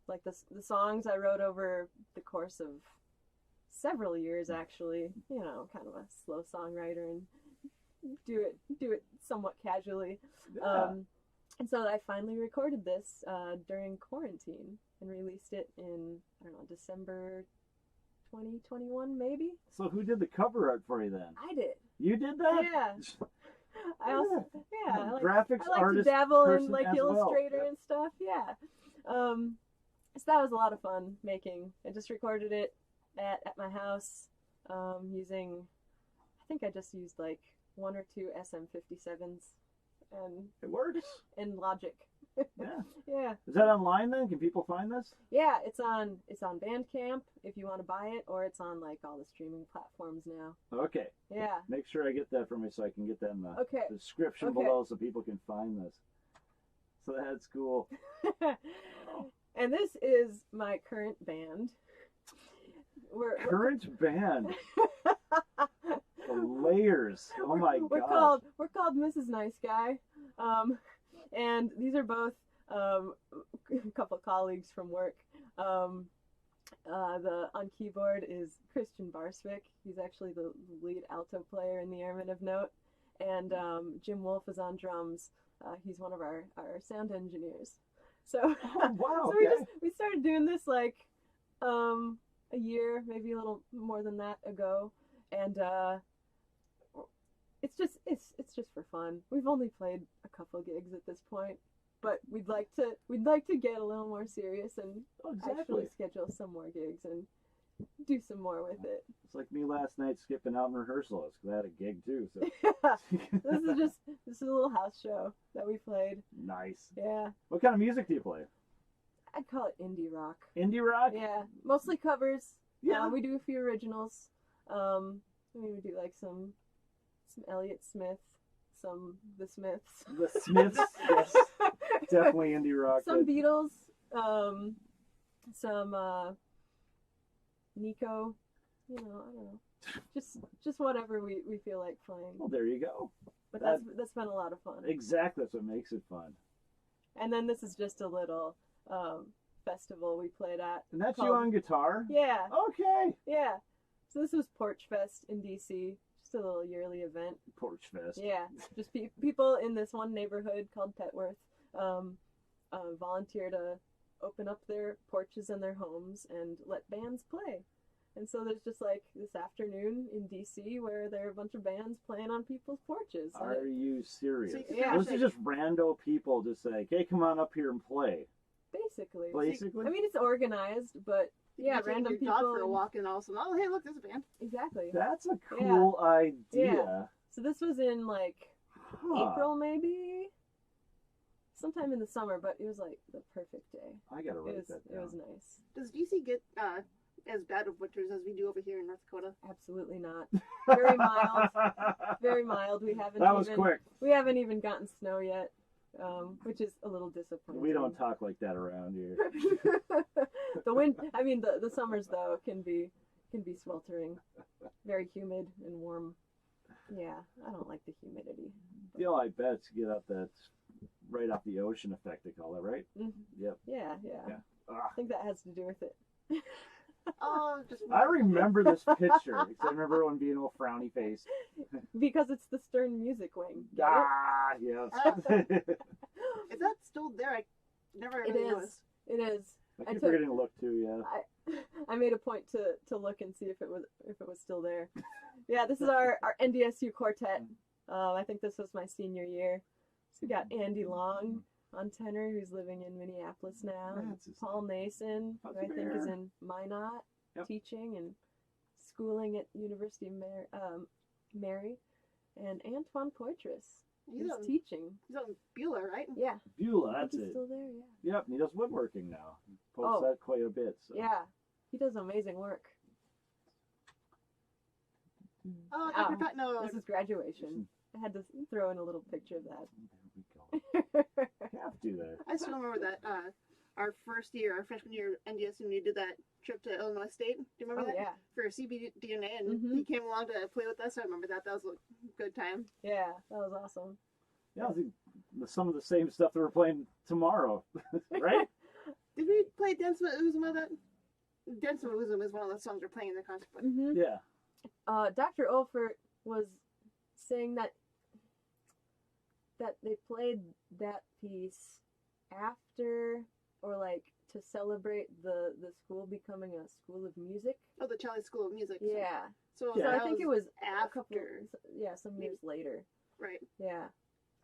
Speaker 2: Like the songs I wrote over the course of several years, actually. You know, kind of a slow songwriter and do it somewhat casually.
Speaker 1: Yeah.
Speaker 2: And so I finally recorded this during quarantine and released it in, I don't know, December 2021, maybe?
Speaker 1: So who did the cover art for you then?
Speaker 2: I did.
Speaker 1: You did that?
Speaker 2: Yeah. I also, I like,
Speaker 1: Graphics
Speaker 2: I like
Speaker 1: artist
Speaker 2: to dabble in
Speaker 1: person
Speaker 2: like
Speaker 1: as well.
Speaker 2: Illustrator
Speaker 1: Yeah.
Speaker 2: and stuff. Yeah. So that was a lot of fun making. I just recorded it at my house using, I think I just used like 1 or 2 SM57s
Speaker 1: It works.
Speaker 2: and Logic.
Speaker 1: Yeah.
Speaker 2: Yeah.
Speaker 1: Is that online then? Can people find this?
Speaker 2: Yeah, it's on Bandcamp if you want to buy it, or it's on like all the streaming platforms now.
Speaker 1: Okay.
Speaker 2: Yeah.
Speaker 1: Make sure I get that for me so I can get that in the
Speaker 2: Okay.
Speaker 1: description
Speaker 2: Okay.
Speaker 1: below so people can find this. So that's cool.
Speaker 2: And this is my current band. We're
Speaker 1: Current band. The layers. Oh my
Speaker 2: we're
Speaker 1: god.
Speaker 2: called Mrs. Nice Guy, and these are both a couple colleagues from work. The on keyboard is Christian Barsvik. He's actually the lead alto player in the Airmen of Note, and Jim Wolf is on drums. He's one of our sound engineers. So,
Speaker 1: Oh, wow.
Speaker 2: so
Speaker 1: Okay.
Speaker 2: we started doing this like a year, maybe a little more than that ago, and it's just for fun. We've only played a couple gigs at this point, but we'd like to get a little more serious and
Speaker 1: Oh, exactly.
Speaker 2: actually schedule some more gigs and do some more with it.
Speaker 1: It's like me last night skipping out in rehearsal. I was glad I had a gig too. So
Speaker 2: This is a little house show that we played.
Speaker 1: nice.
Speaker 2: Yeah,
Speaker 1: What kind of music do you play?
Speaker 2: I'd call it indie rock.
Speaker 1: Indie rock?
Speaker 2: Yeah, mostly covers.
Speaker 1: Yeah.
Speaker 2: We do a few originals. We do like some Elliott Smith, some The Smiths.
Speaker 1: The Smiths. Yes. Definitely indie rock.
Speaker 2: Some Beatles. Some Nico. You know, I don't know. Just whatever we feel like playing.
Speaker 1: Well, there you go.
Speaker 2: But that's been a lot of fun.
Speaker 1: Exactly. That's what makes it fun.
Speaker 2: And then this is just a little festival we played at.
Speaker 1: And that's you
Speaker 2: called-
Speaker 1: on guitar?
Speaker 2: Yeah,
Speaker 1: Okay.
Speaker 2: yeah. So this was Porch Fest in DC. Just a little yearly event.
Speaker 1: Porch Fest.
Speaker 2: Yeah, just people in this one neighborhood called Petworth volunteer to open up their porches and their homes and let bands play. And so there's just like this afternoon in DC where there are a bunch of bands playing on people's porches. And
Speaker 1: Are you serious?
Speaker 3: So you can
Speaker 2: Yeah.
Speaker 1: This is just rando people just saying, hey, come on up here and play.
Speaker 2: basically.
Speaker 1: Basically?
Speaker 2: I mean, it's organized, but yeah,
Speaker 3: You're taking
Speaker 2: random
Speaker 3: your
Speaker 2: people.
Speaker 3: dog for a walk and all of a sudden, oh hey, look, there's a band.
Speaker 2: Exactly.
Speaker 1: That's a cool idea.
Speaker 2: Yeah. So this was in like
Speaker 1: Huh.
Speaker 2: April, maybe sometime in the summer, but it was like the perfect day.
Speaker 1: I gotta
Speaker 2: It
Speaker 1: write
Speaker 2: was
Speaker 1: that down.
Speaker 2: nice.
Speaker 3: Does DC get as bad of winters as we do over here in North Dakota?
Speaker 2: Absolutely not. Very mild. Very mild. We haven't
Speaker 1: That was
Speaker 2: even
Speaker 1: quick.
Speaker 2: we haven't even gotten snow yet. which is a little disappointing.
Speaker 1: We don't talk like that around here.
Speaker 2: The summers though can be sweltering, very humid and warm. Yeah, I don't like the humidity.
Speaker 1: I bet to get up that right off the ocean effect, they call it, right?
Speaker 2: Mm-hmm.
Speaker 1: Yep.
Speaker 2: Yeah. I think that has to do with it.
Speaker 1: I remember this picture because I remember everyone being all frowny face.
Speaker 2: Because it's the Stern Music Wing.
Speaker 1: Yes.
Speaker 3: Is that still there? I never really noticed.
Speaker 2: It is.
Speaker 1: I keep forgetting to look too. Yeah.
Speaker 2: I made a point to look and see if it was still there. Yeah, this is our NDSU quartet. I think this was my senior year. So we got Andy Long on tenor, who's living in Minneapolis now. Paul Nason, who I think is in Minot, teaching and schooling at University of Mary, and Antoine Poitras. He's teaching.
Speaker 3: He's on Beulah, right?
Speaker 2: Yeah.
Speaker 1: Beulah, that's
Speaker 2: he's
Speaker 1: it.
Speaker 2: Still there, yeah.
Speaker 1: Yep, and he does woodworking now. Posts that quite a bit. So.
Speaker 2: Yeah, he does amazing work.
Speaker 3: Oh, Dr. Pat, no.
Speaker 2: This is graduation. I had to throw in a little picture of that.
Speaker 1: There we go. You have to do that.
Speaker 3: I still remember that our freshman year NDSU, we did that trip to Illinois State. Do you remember that?
Speaker 2: Yeah.
Speaker 3: For CBDNA, and he came along to play with us. I remember that. That was a good time.
Speaker 2: Yeah, that was awesome.
Speaker 1: Yeah, I think some of the same stuff that we're playing tomorrow, right?
Speaker 3: Did we play Dance with Uzma? That Dance with Uzma is one of the songs we're playing in the concert.
Speaker 2: Mm-hmm.
Speaker 1: Yeah.
Speaker 2: Dr. Olfert was saying that they played that piece after, or like to celebrate the school becoming a school of music.
Speaker 3: Oh, the Charlie School of Music.
Speaker 2: Yeah. So
Speaker 3: I
Speaker 2: think it was
Speaker 3: after.
Speaker 2: Some years later.
Speaker 3: Right.
Speaker 2: Yeah.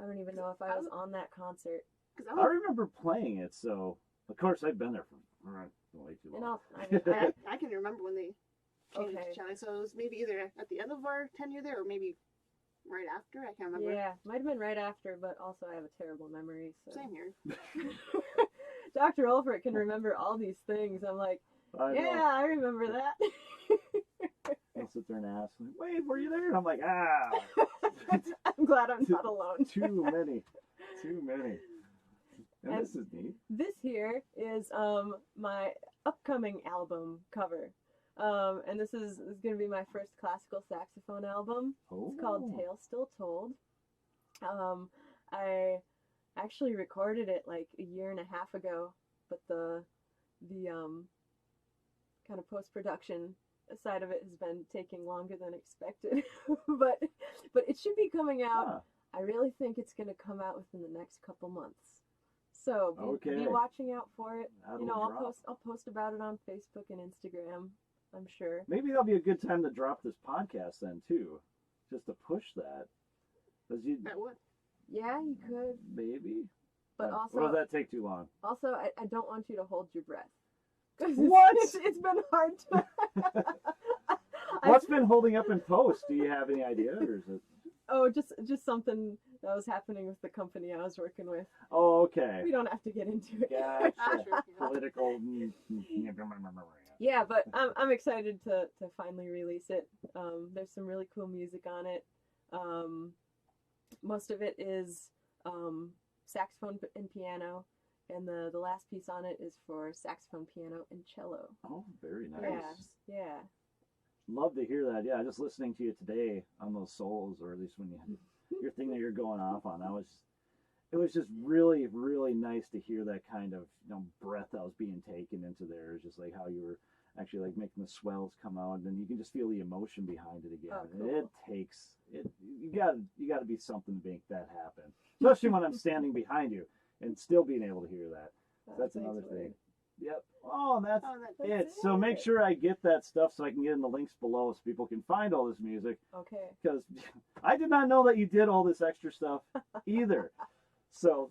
Speaker 2: I don't even know if I was on that concert.
Speaker 1: I remember playing it, so of course I've been there for way too long.
Speaker 3: I can remember when they changed Charlie, so it was maybe either at the end of our tenure there or maybe right after. I can't remember.
Speaker 2: Yeah, might have been right after, but also I have a terrible memory. So.
Speaker 3: Same here.
Speaker 2: Dr. Olfert can remember all these things. I'm like, I remember that.
Speaker 1: I'll sit there and ask, wait, were you there? And I'm like,
Speaker 2: I'm glad I'm not alone.
Speaker 1: Too many. And this is neat.
Speaker 2: This here is my upcoming album cover. And this is going to be my first classical saxophone album. It's called Tale Still Told. I actually recorded it like a year and a half ago, but the kind of post-production side of it has been taking longer than expected. but it should be coming out. I really think it's going to come out within the next couple months. So be watching out for it. I'll post about it on Facebook and Instagram, I'm sure.
Speaker 1: Maybe that'll be a good time to drop this podcast then too, just to push that.
Speaker 3: That would.
Speaker 2: Yeah, you could.
Speaker 1: Maybe.
Speaker 2: But also,
Speaker 1: or does that take too long?
Speaker 2: Also, I don't want you to hold your breath.
Speaker 1: What?
Speaker 2: It's been hard to.
Speaker 1: What's been holding up in post? Do you have any idea, or is it?
Speaker 2: Oh, just something that was happening with the company I was working with.
Speaker 1: Oh, okay.
Speaker 2: We don't have to get into it.
Speaker 1: Gotcha. Political.
Speaker 2: Yeah, but I'm excited to finally release it. There's some really cool music on it. Most of it is saxophone and piano, and the last piece on it is for saxophone, piano, and cello.
Speaker 1: Oh, very nice.
Speaker 2: Yeah.
Speaker 1: Love to hear that. Yeah, just listening to you today on those solos, or at least when you had your thing that you're going off on, it was just really, really nice to hear that kind of breath that was being taken into there. It's just like how you were actually like making the swells come out, and then you can just feel the emotion behind it again.
Speaker 2: Oh, cool.
Speaker 1: And it takes it. You got to be something to make that happen, especially when I'm standing behind you and still being able to hear that. That's another thing. Yep. Oh, that's it. So make sure I get that stuff so I can get in the links below so people can find all this music.
Speaker 2: Okay. Because
Speaker 1: I did not know that you did all this extra stuff either. So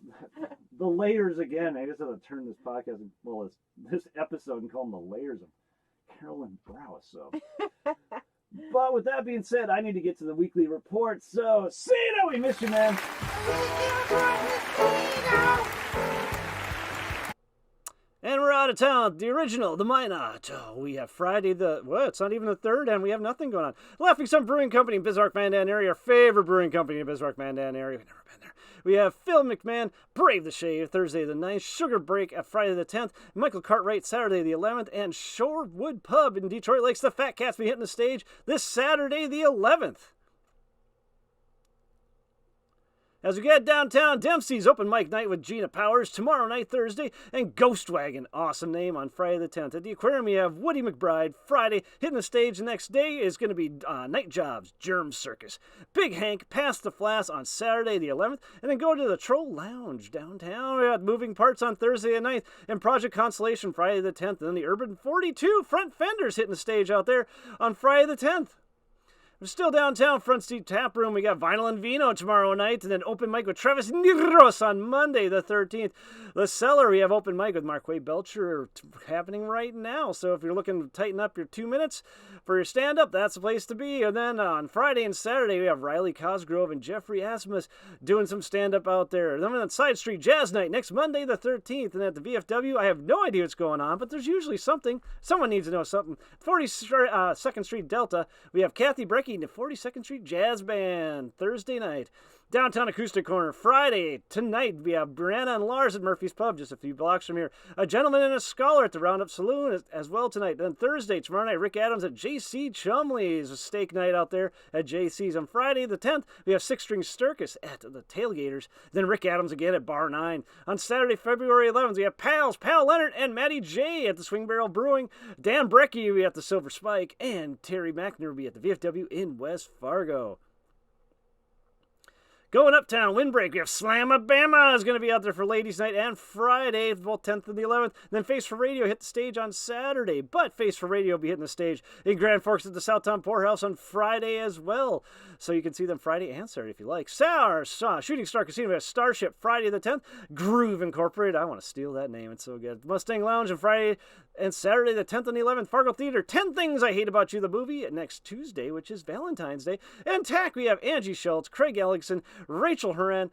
Speaker 1: the layers again. I just have to turn this podcast, this episode, and call them the layers of Carolyn Braus. So, but with that being said, I need to get to the weekly report. So, Cena, we miss you, man. And we're out of town, the original, the Minot. Oh, we have Friday it's not even the 3rd, and we have nothing going on. Laughing Sun Brewing Company in Bismarck, Mandan area, our favorite brewing company in Bismarck, Mandan area. We've never been there. We have Phil McMahon, Brave the Shave, Thursday the 9th, Sugar Break at Friday the 10th, Michael Cartwright, Saturday the 11th, and Shorewood Pub in Detroit Lakes. The Fat Cats be hitting the stage this Saturday the 11th. As we get downtown, Dempsey's open mic night with Gina Powers tomorrow night, Thursday, and Ghost Wagon, awesome name, on Friday the 10th. At the Aquarium, we have Woody McBride. Friday, hitting the stage the next day is going to be Night Jobs, Germ Circus. Big Hank, Pass the Flask on Saturday the 11th, and then go to the Troll Lounge downtown. We got Moving Parts on Thursday the 9th, and Project Constellation Friday the 10th, and then the Urban 42 Front Fenders hitting the stage out there on Friday the 10th. We're still downtown, Front Street Tap Room. We got Vinyl and Vino tomorrow night, and then open mic with Travis Nigros on Monday the 13th. The Cellar, we have open mic with Markway Belcher happening right now. So if you're looking to tighten up your 2 minutes for your stand-up, that's the place to be. And then on Friday and Saturday, we have Riley Cosgrove and Jeffrey Asmus doing some stand-up out there. Then on Side Street Jazz Night next Monday the 13th. And at the VFW, I have no idea what's going on, but there's usually something. Someone needs to know something. 42nd Street Delta, we have Kathy Brecky and the 42nd Street Jazz Band Thursday night. Downtown Acoustic Corner Friday tonight, we have Brianna and Lars at Murphy's Pub just a few blocks from here. A Gentleman and a Scholar at the Roundup Saloon as well tonight. Then Thursday, tomorrow night, Rick Adams at J.C. Chumley's, a steak night out there at J.C.'s. On Friday the 10th, we have Six String Circus at the Tailgaters. Then Rick Adams again at Bar 9. On Saturday, February 11th, we have Pal Leonard and Matty J at the Swing Barrel Brewing. Dan Brecky will be at the Silver Spike, and Terry McNair will be at the VFW in West Fargo. Going uptown, Windbreak, we have Slamabama is going to be out there for Ladies Night and Friday, both 10th and the 11th. Then Face for Radio hit the stage on Saturday, but Face for Radio will be hitting the stage in Grand Forks at the Southtown Poorhouse on Friday as well. So you can see them Friday and Saturday if you like. Shooting Star Casino, we have Starship Friday the 10th, Groove Incorporated, I want to steal that name, it's so good. Mustang Lounge on Friday and Saturday the 10th and the 11th. Fargo Theater, 10 Things I Hate About You, the movie, next Tuesday, which is Valentine's Day. And TAC, we have Angie Schultz, Craig Ellickson, Rachel Horan,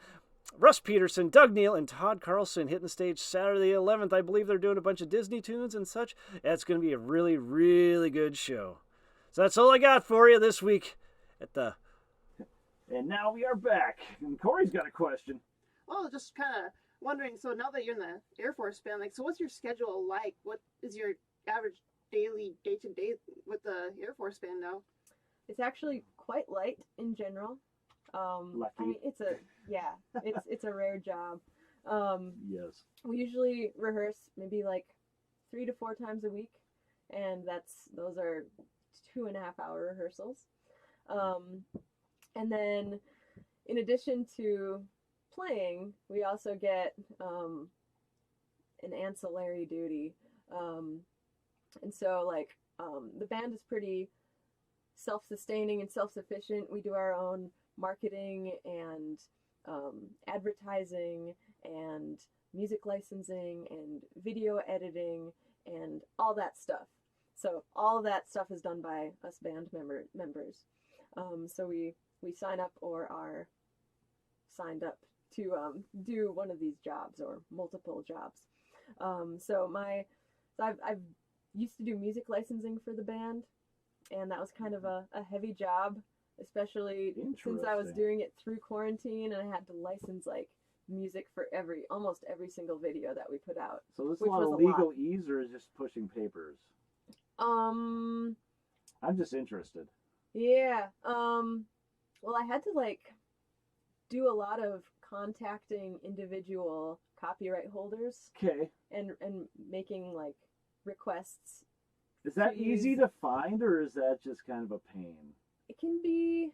Speaker 1: Russ Peterson, Doug Neal, and Todd Carlson hitting the stage Saturday the 11th. I believe they're doing a bunch of Disney tunes and such. It's going to be a really, really good show. So that's all I got for you this week at the...
Speaker 4: And now we are back. And Corey's got a question.
Speaker 3: Well, just kind of wondering, so now that you're in the Air Force Band, like, so what's your schedule like? What is your average daily, day-to-day with the Air Force Band now?
Speaker 2: It's actually quite light in general.
Speaker 4: Lucky.
Speaker 2: I mean, it's a rare job.
Speaker 4: Yes.
Speaker 2: We usually rehearse maybe like 3 to 4 times a week, and those are 2.5 hour rehearsals. And then in addition to playing, we also get an ancillary duty. And so like the band is pretty self-sustaining and self-sufficient. We do our own marketing and advertising and music licensing and video editing and all that stuff. So all of that stuff is done by us band members. So we sign up or are signed up to do one of these jobs or multiple jobs. I've used to do music licensing for the band, and that was kind of a heavy job, especially since I was doing it through quarantine, and I had to license like music for almost every single video that we put out.
Speaker 4: So this is a lot of legalese, or is just pushing papers? I'm just interested.
Speaker 2: Yeah. Well, I had to like do a lot of contacting individual copyright holders.
Speaker 4: Okay.
Speaker 2: And making like requests.
Speaker 4: Is that easy to find, or is that just kind of a pain?
Speaker 2: It can be.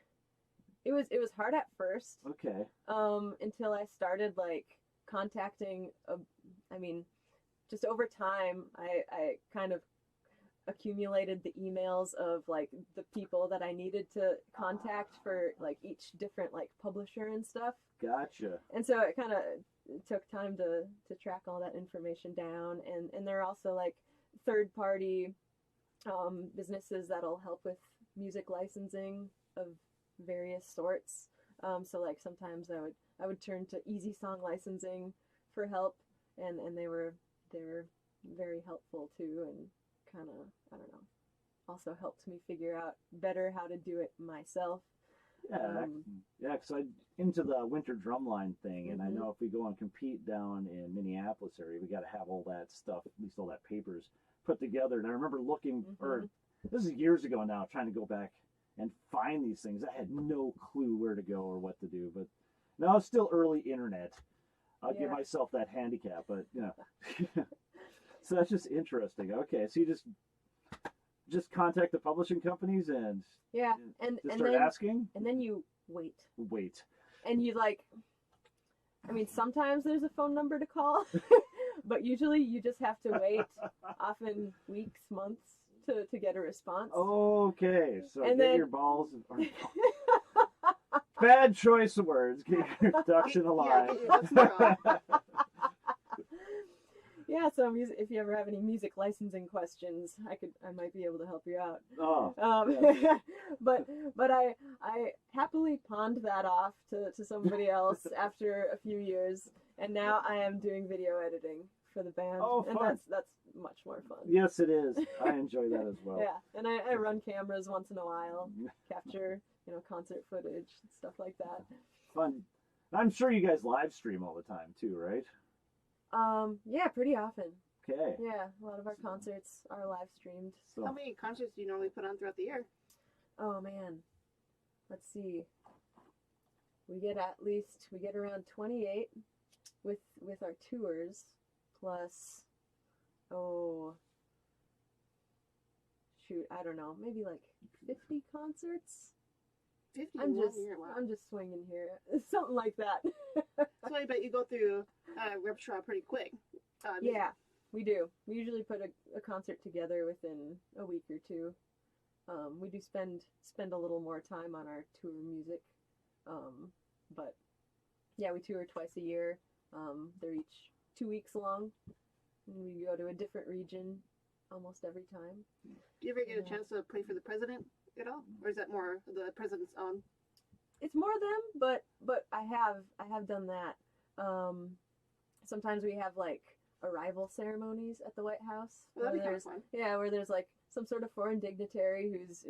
Speaker 2: It was hard at first.
Speaker 4: Okay.
Speaker 2: Until I started like contacting. Just over time, I kind of accumulated the emails of like the people that I needed to contact for like each different like publisher and stuff.
Speaker 4: Gotcha.
Speaker 2: And so it kind of took time to track all that information down, and there are also like third party businesses that'll help with music licensing of various sorts. So like sometimes I would turn to Easy Song Licensing for help, and they were very helpful too, and kind of, I don't know, also helped me figure out better how to do it myself.
Speaker 1: Yeah, because I'm into the winter drumline thing, and I know if we go and compete down in Minneapolis area, we got to have all that stuff, at least all that papers put together. And I remember looking, or this is years ago now, trying to go back and find these things. I had no clue where to go or what to do, but now it's still early internet. I'll give myself that handicap, but you know. So that's just interesting. Okay, so you just contact the publishing companies and and start
Speaker 2: then,
Speaker 1: asking,
Speaker 2: and then you wait, and you I mean, sometimes there's a phone number to call, but usually you just have to wait, often weeks, months to get a response.
Speaker 1: Okay, so
Speaker 2: and
Speaker 1: get
Speaker 2: then,
Speaker 1: your balls. Bad choice of words. Get your ducks in a line.
Speaker 2: Yeah, so if you ever have any music licensing questions, I might be able to help you out. But I happily pawned that off to somebody else after a few years, and now I am doing video editing for the band, and that's much more fun.
Speaker 1: Yes, it is. I enjoy that as well.
Speaker 2: Yeah, and I run cameras once in a while, capture concert footage and stuff like that.
Speaker 1: Fun. I'm sure you guys live stream all the time too, right?
Speaker 2: Yeah, pretty often.
Speaker 1: Okay.
Speaker 2: Yeah, a lot of our concerts are live streamed.
Speaker 3: So. How many concerts do you normally put on throughout the year?
Speaker 2: Oh man, let's see. We get around 28 with our tours, plus I don't know, maybe like 50 concerts.
Speaker 3: 50.
Speaker 2: I'm just swinging here, something like that.
Speaker 3: So I bet you go through repertoire pretty quick.
Speaker 2: Yeah, we do. We usually put a concert together within a week or two. We do spend a little more time on our tour music, but yeah, we tour twice a year. They're each 2 weeks long, and we go to a different region almost every time.
Speaker 3: Do you ever get a chance to play for the president at all, or is that more the president's own?
Speaker 2: It's more them, but I have done that. Sometimes we have like arrival ceremonies at the White House.
Speaker 3: Well, that'd be kind of fun.
Speaker 2: Yeah, where there's like some sort of foreign dignitary who's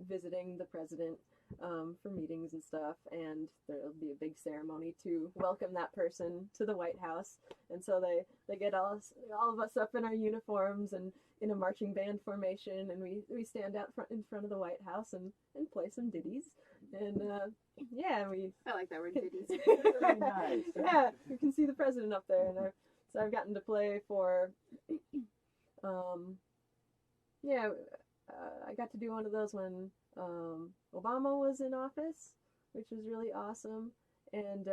Speaker 2: visiting the president for meetings and stuff, and there'll be a big ceremony to welcome that person to the White House. And so they get all of us up in our uniforms and in a marching band formation, and we stand out in front of the White House and play some ditties. And
Speaker 3: I like that word, ditties.
Speaker 1: Very nice.
Speaker 2: Yeah, you can see the president up there, and so I've gotten to play for I got to do one of those when Obama was in office, which was really awesome. And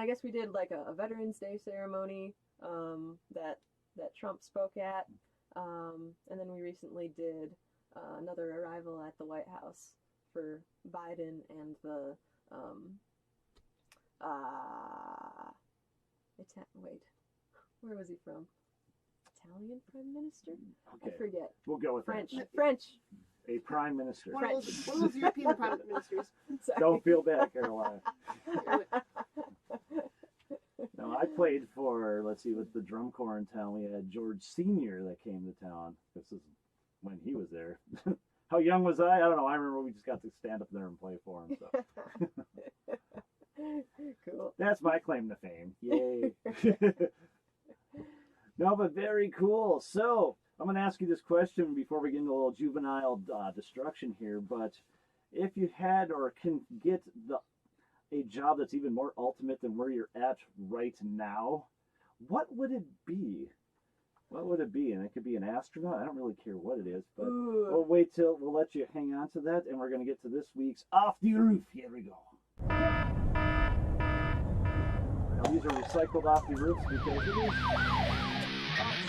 Speaker 2: I guess we did like a Veterans Day ceremony that Trump spoke at, and then we recently did another arrival at the White House for Biden and the where was he from? Italian Prime Minister?
Speaker 1: Okay.
Speaker 2: I forget.
Speaker 1: We'll go with
Speaker 2: French.
Speaker 1: that.
Speaker 2: French.
Speaker 1: A prime minister.
Speaker 3: One of those European prime ministers.
Speaker 2: Sorry.
Speaker 1: Don't feel bad, Carolina. No, I played for, let's see, with the drum corps in town, we had George Sr. that came to town. This is when he was there. How young was I? I don't know. I remember we just got to stand up there and play for him. So.
Speaker 2: Cool.
Speaker 1: That's my claim to fame. Yay. No, but very cool. So I'm going to ask you this question before we get into a little juvenile destruction here. But if you had or can get a job that's even more ultimate than where you're at right now, what would it be? What would it be? And it could be an astronaut. I don't really care what it is, but we'll wait till we'll let you hang on to that, and we're going to get to this week's Off the Roof. Here we go. Now, these are recycled off the roofs because it is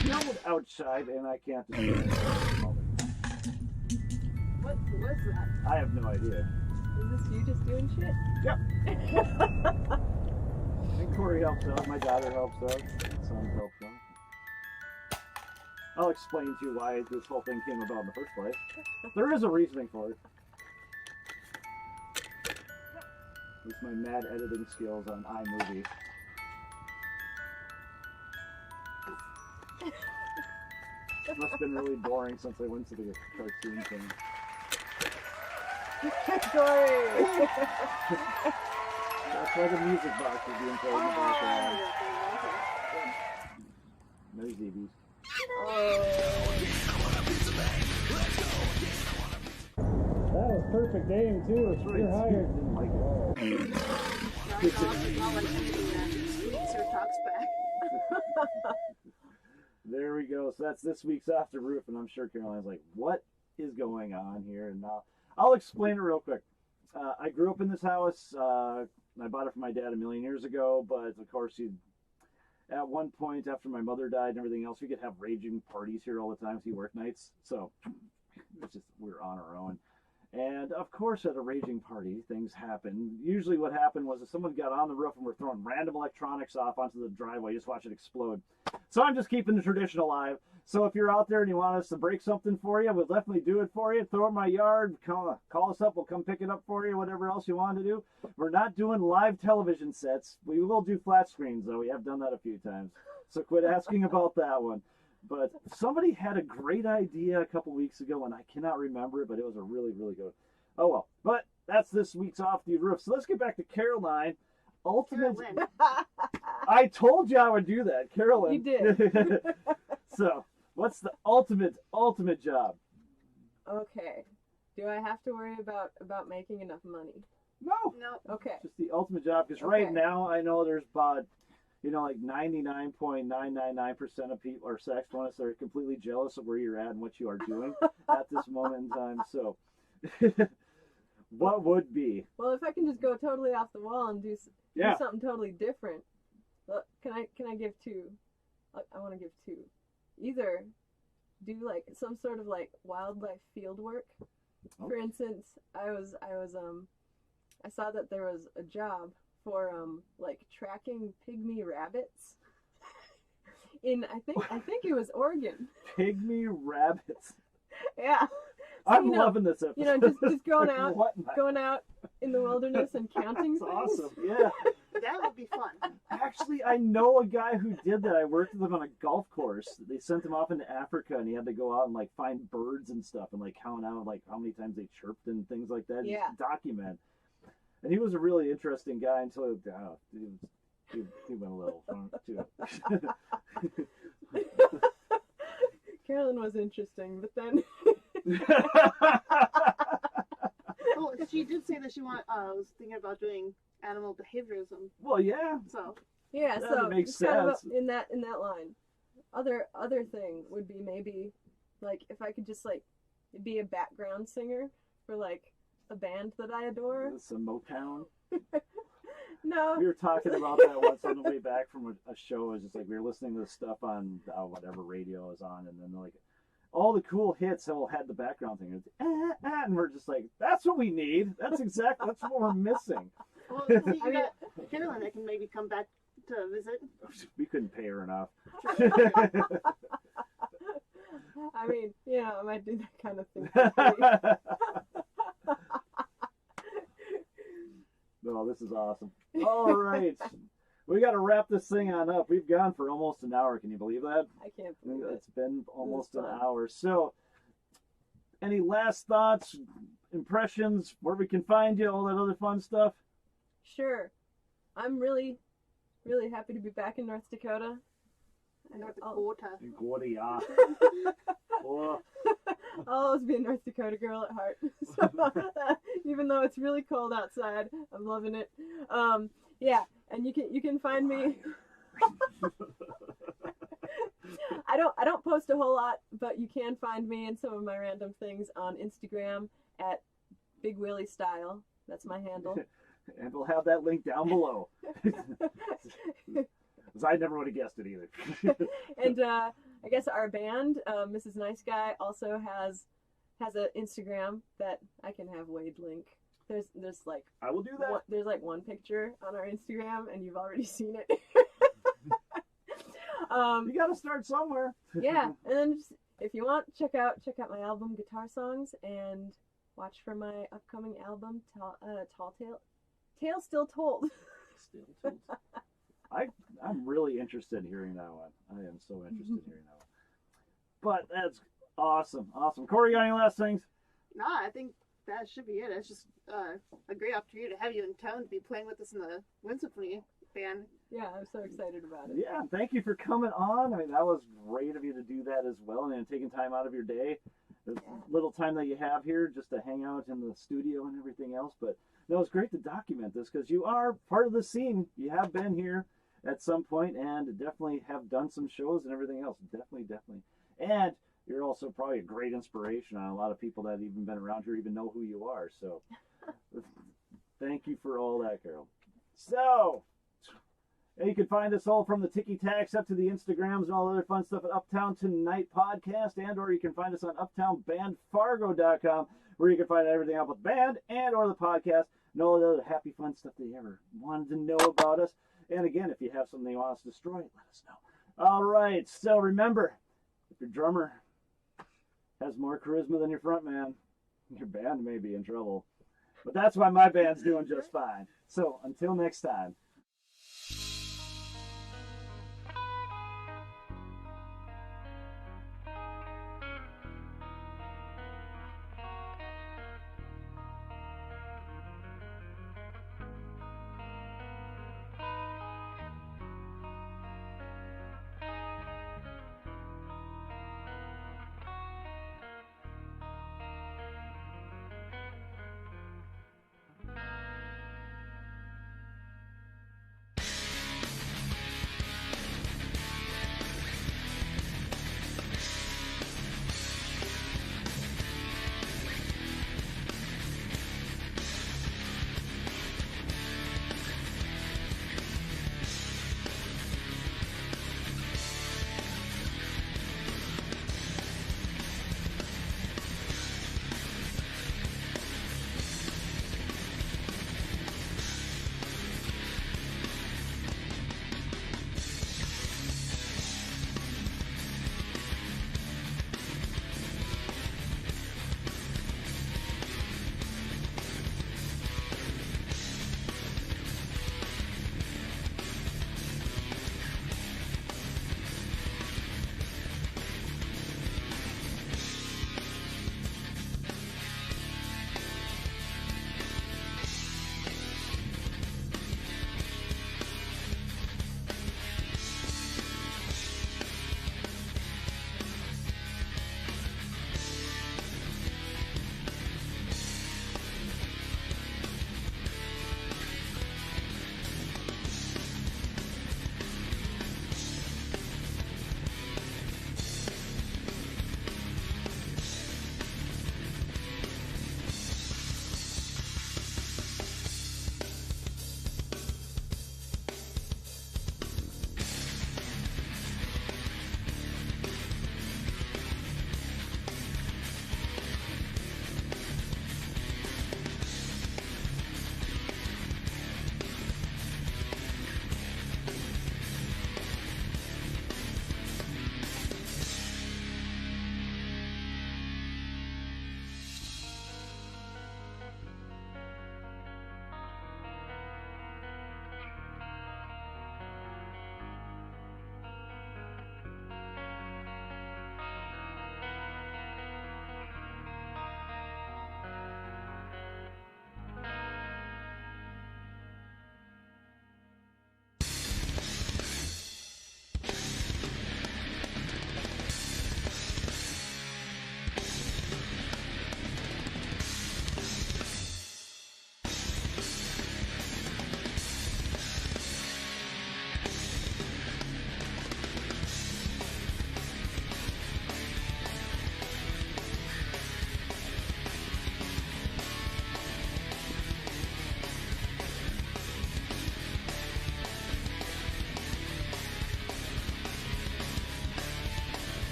Speaker 1: snowed outside, and I can't destroy it at the moment.
Speaker 2: What was that?
Speaker 1: I have no idea.
Speaker 2: Is this you just doing shit?
Speaker 1: Yep. And Corey helps out. My daughter helps out. My son helps out. I'll explain to you why this whole thing came about in the first place. There is a reasoning for it. It's my mad editing skills on iMovie. Must have been really boring since I went to the cartoon thing.
Speaker 2: Corey!
Speaker 1: That's why the music box is being played in the background. No ZBs. That was perfect aim too. You're hired. Didn't like it.
Speaker 3: I'll let you do that. Sir talks back.
Speaker 1: There we go. So that's this week's Off the Roof, and I'm sure Caroline's like, what is going on here? And I'll explain it real quick. I grew up in this house. I bought it from my dad a million years ago, but of course, at one point after my mother died and everything else, we could have raging parties here all the time. So he worked nights, so it's just we were on our own. And of course, at a raging party, things happen. Usually, what happened was if someone got on the roof and were throwing random electronics off onto the driveway, you just watch it explode. So I'm just keeping the tradition alive. So if you're out there and you want us to break something for you, we'll definitely do it for you. Throw it in my yard, call us up, we'll come pick it up for you, whatever else you want to do. We're not doing live television sets. We will do flat screens, though. We have done that a few times. So quit asking about that one. But somebody had a great idea a couple weeks ago, and I cannot remember it, but it was a really, really good. Oh, well. But that's this week's Off the Roof. So let's get back to Caroline.
Speaker 3: Carolyn.
Speaker 1: I told you I would do that, Carolyn.
Speaker 2: You did.
Speaker 1: So, what's the ultimate job?
Speaker 2: Okay. Do I have to worry about making enough money?
Speaker 1: No.
Speaker 2: Okay.
Speaker 1: Just the ultimate job, because right now I know there's about, like 99.999% of people are saxophonists that are completely jealous of where you're at and what you are doing at this moment in time. So, what would be?
Speaker 2: Well, if I can just go totally off the wall and do something totally different, can I give two? I want to give two. Either do like some sort of like wildlife field work. Okay. For instance, I saw that there was a job for like tracking pygmy rabbits in I think it was Oregon.
Speaker 1: Pygmy rabbits.
Speaker 2: Yeah. So,
Speaker 1: I'm loving this episode.
Speaker 2: Just going out in the wilderness and counting
Speaker 1: That's
Speaker 2: things.
Speaker 1: awesome. Yeah.
Speaker 3: That would be fun.
Speaker 1: Actually, I know a guy who did that. I worked with him on a golf course. They sent him off into Africa, and he had to go out and like find birds and stuff, and like count out like how many times they chirped and things like that.
Speaker 2: Yeah.
Speaker 1: Just document. And he was a really interesting guy until he went a little far too.
Speaker 2: Carolyn was interesting, but then.
Speaker 3: Well, she did say that she was thinking about doing animal behaviorism.
Speaker 1: Well, yeah.
Speaker 3: So.
Speaker 2: Yeah,
Speaker 1: that
Speaker 2: so
Speaker 1: makes
Speaker 2: kind of
Speaker 1: sense.
Speaker 2: in that line. Other thing would be maybe like if I could just like be a background singer for like a band that I adore.
Speaker 1: Some Motown.
Speaker 2: No.
Speaker 1: We were talking about that once on the way back from a show. It was just like we were listening to the stuff on whatever radio is on, and then like all the cool hits all had the background thing. And we're just like, that's what we need. That's what we're missing.
Speaker 3: Well, see, you got Carolyn that can maybe come back to visit.
Speaker 1: We couldn't pay her enough.
Speaker 2: I mean, I might do that kind of thing for free.
Speaker 1: No, this is awesome. All right. We got to wrap this thing on up. We've gone for almost an hour. Can you believe that?
Speaker 2: I can't believe it.
Speaker 1: It's been almost an hour. So, any last thoughts, impressions, where we can find you, all that other fun stuff?
Speaker 2: Sure. I'm really, really happy to be back in North Dakota.
Speaker 3: North Dakota.
Speaker 1: Yeah. Oh.
Speaker 2: I'll always be a North Dakota girl at heart. So, even though it's really cold outside, I'm loving it. Yeah, and you can find me. I don't post a whole lot, but you can find me in some of my random things on Instagram at Big Willie Style. That's my handle.
Speaker 1: And we'll have that link down below. Because I never would have guessed it either.
Speaker 2: And I guess our band, Mrs. Nice Guy, also has an Instagram that I can have Wade link. There's like
Speaker 1: I will do that.
Speaker 2: There's like one picture on our Instagram, and you've already seen it.
Speaker 1: You got to start somewhere.
Speaker 2: Yeah, and then just, if you want, check out my album Guitar Songs, and watch for my upcoming album Tall Tale Still Told.
Speaker 1: Still told. I'm really interested in hearing that one. I am so interested in hearing that one. But that's awesome. Corey, you got any last things?
Speaker 3: Nah, I think that should be it. It's just a great opportunity to have you in town to be playing with us in the Wind Symphony band.
Speaker 2: Yeah, I'm so excited about it.
Speaker 1: Yeah, thank you for coming on. I mean, that was great of you to do that as well, and taking time out of your day. The little time that you have here just to hang out in the studio and everything else. But no, it's great to document this because you are part of the scene. You have been here at some point and definitely have done some shows and everything else. Definitely. And you're also probably a great inspiration on a lot of people that have even been around here, even know who you are. So thank you for all that, Carol. So and you can find us all from the Tiki Tacs up to the Instagrams and all other fun stuff at Uptown Tonight Podcast, and or you can find us on uptownbandfargo.com, where you can find everything about the band and or the podcast and all the other happy fun stuff that you ever wanted to know about us. And again, if you have something you want us to destroy, let us know. All right, so remember, if your drummer has more charisma than your front man, your band may be in trouble. But that's why my band's doing just fine. So until next time.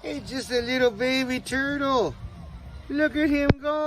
Speaker 5: It's just a little baby turtle. Look at him go.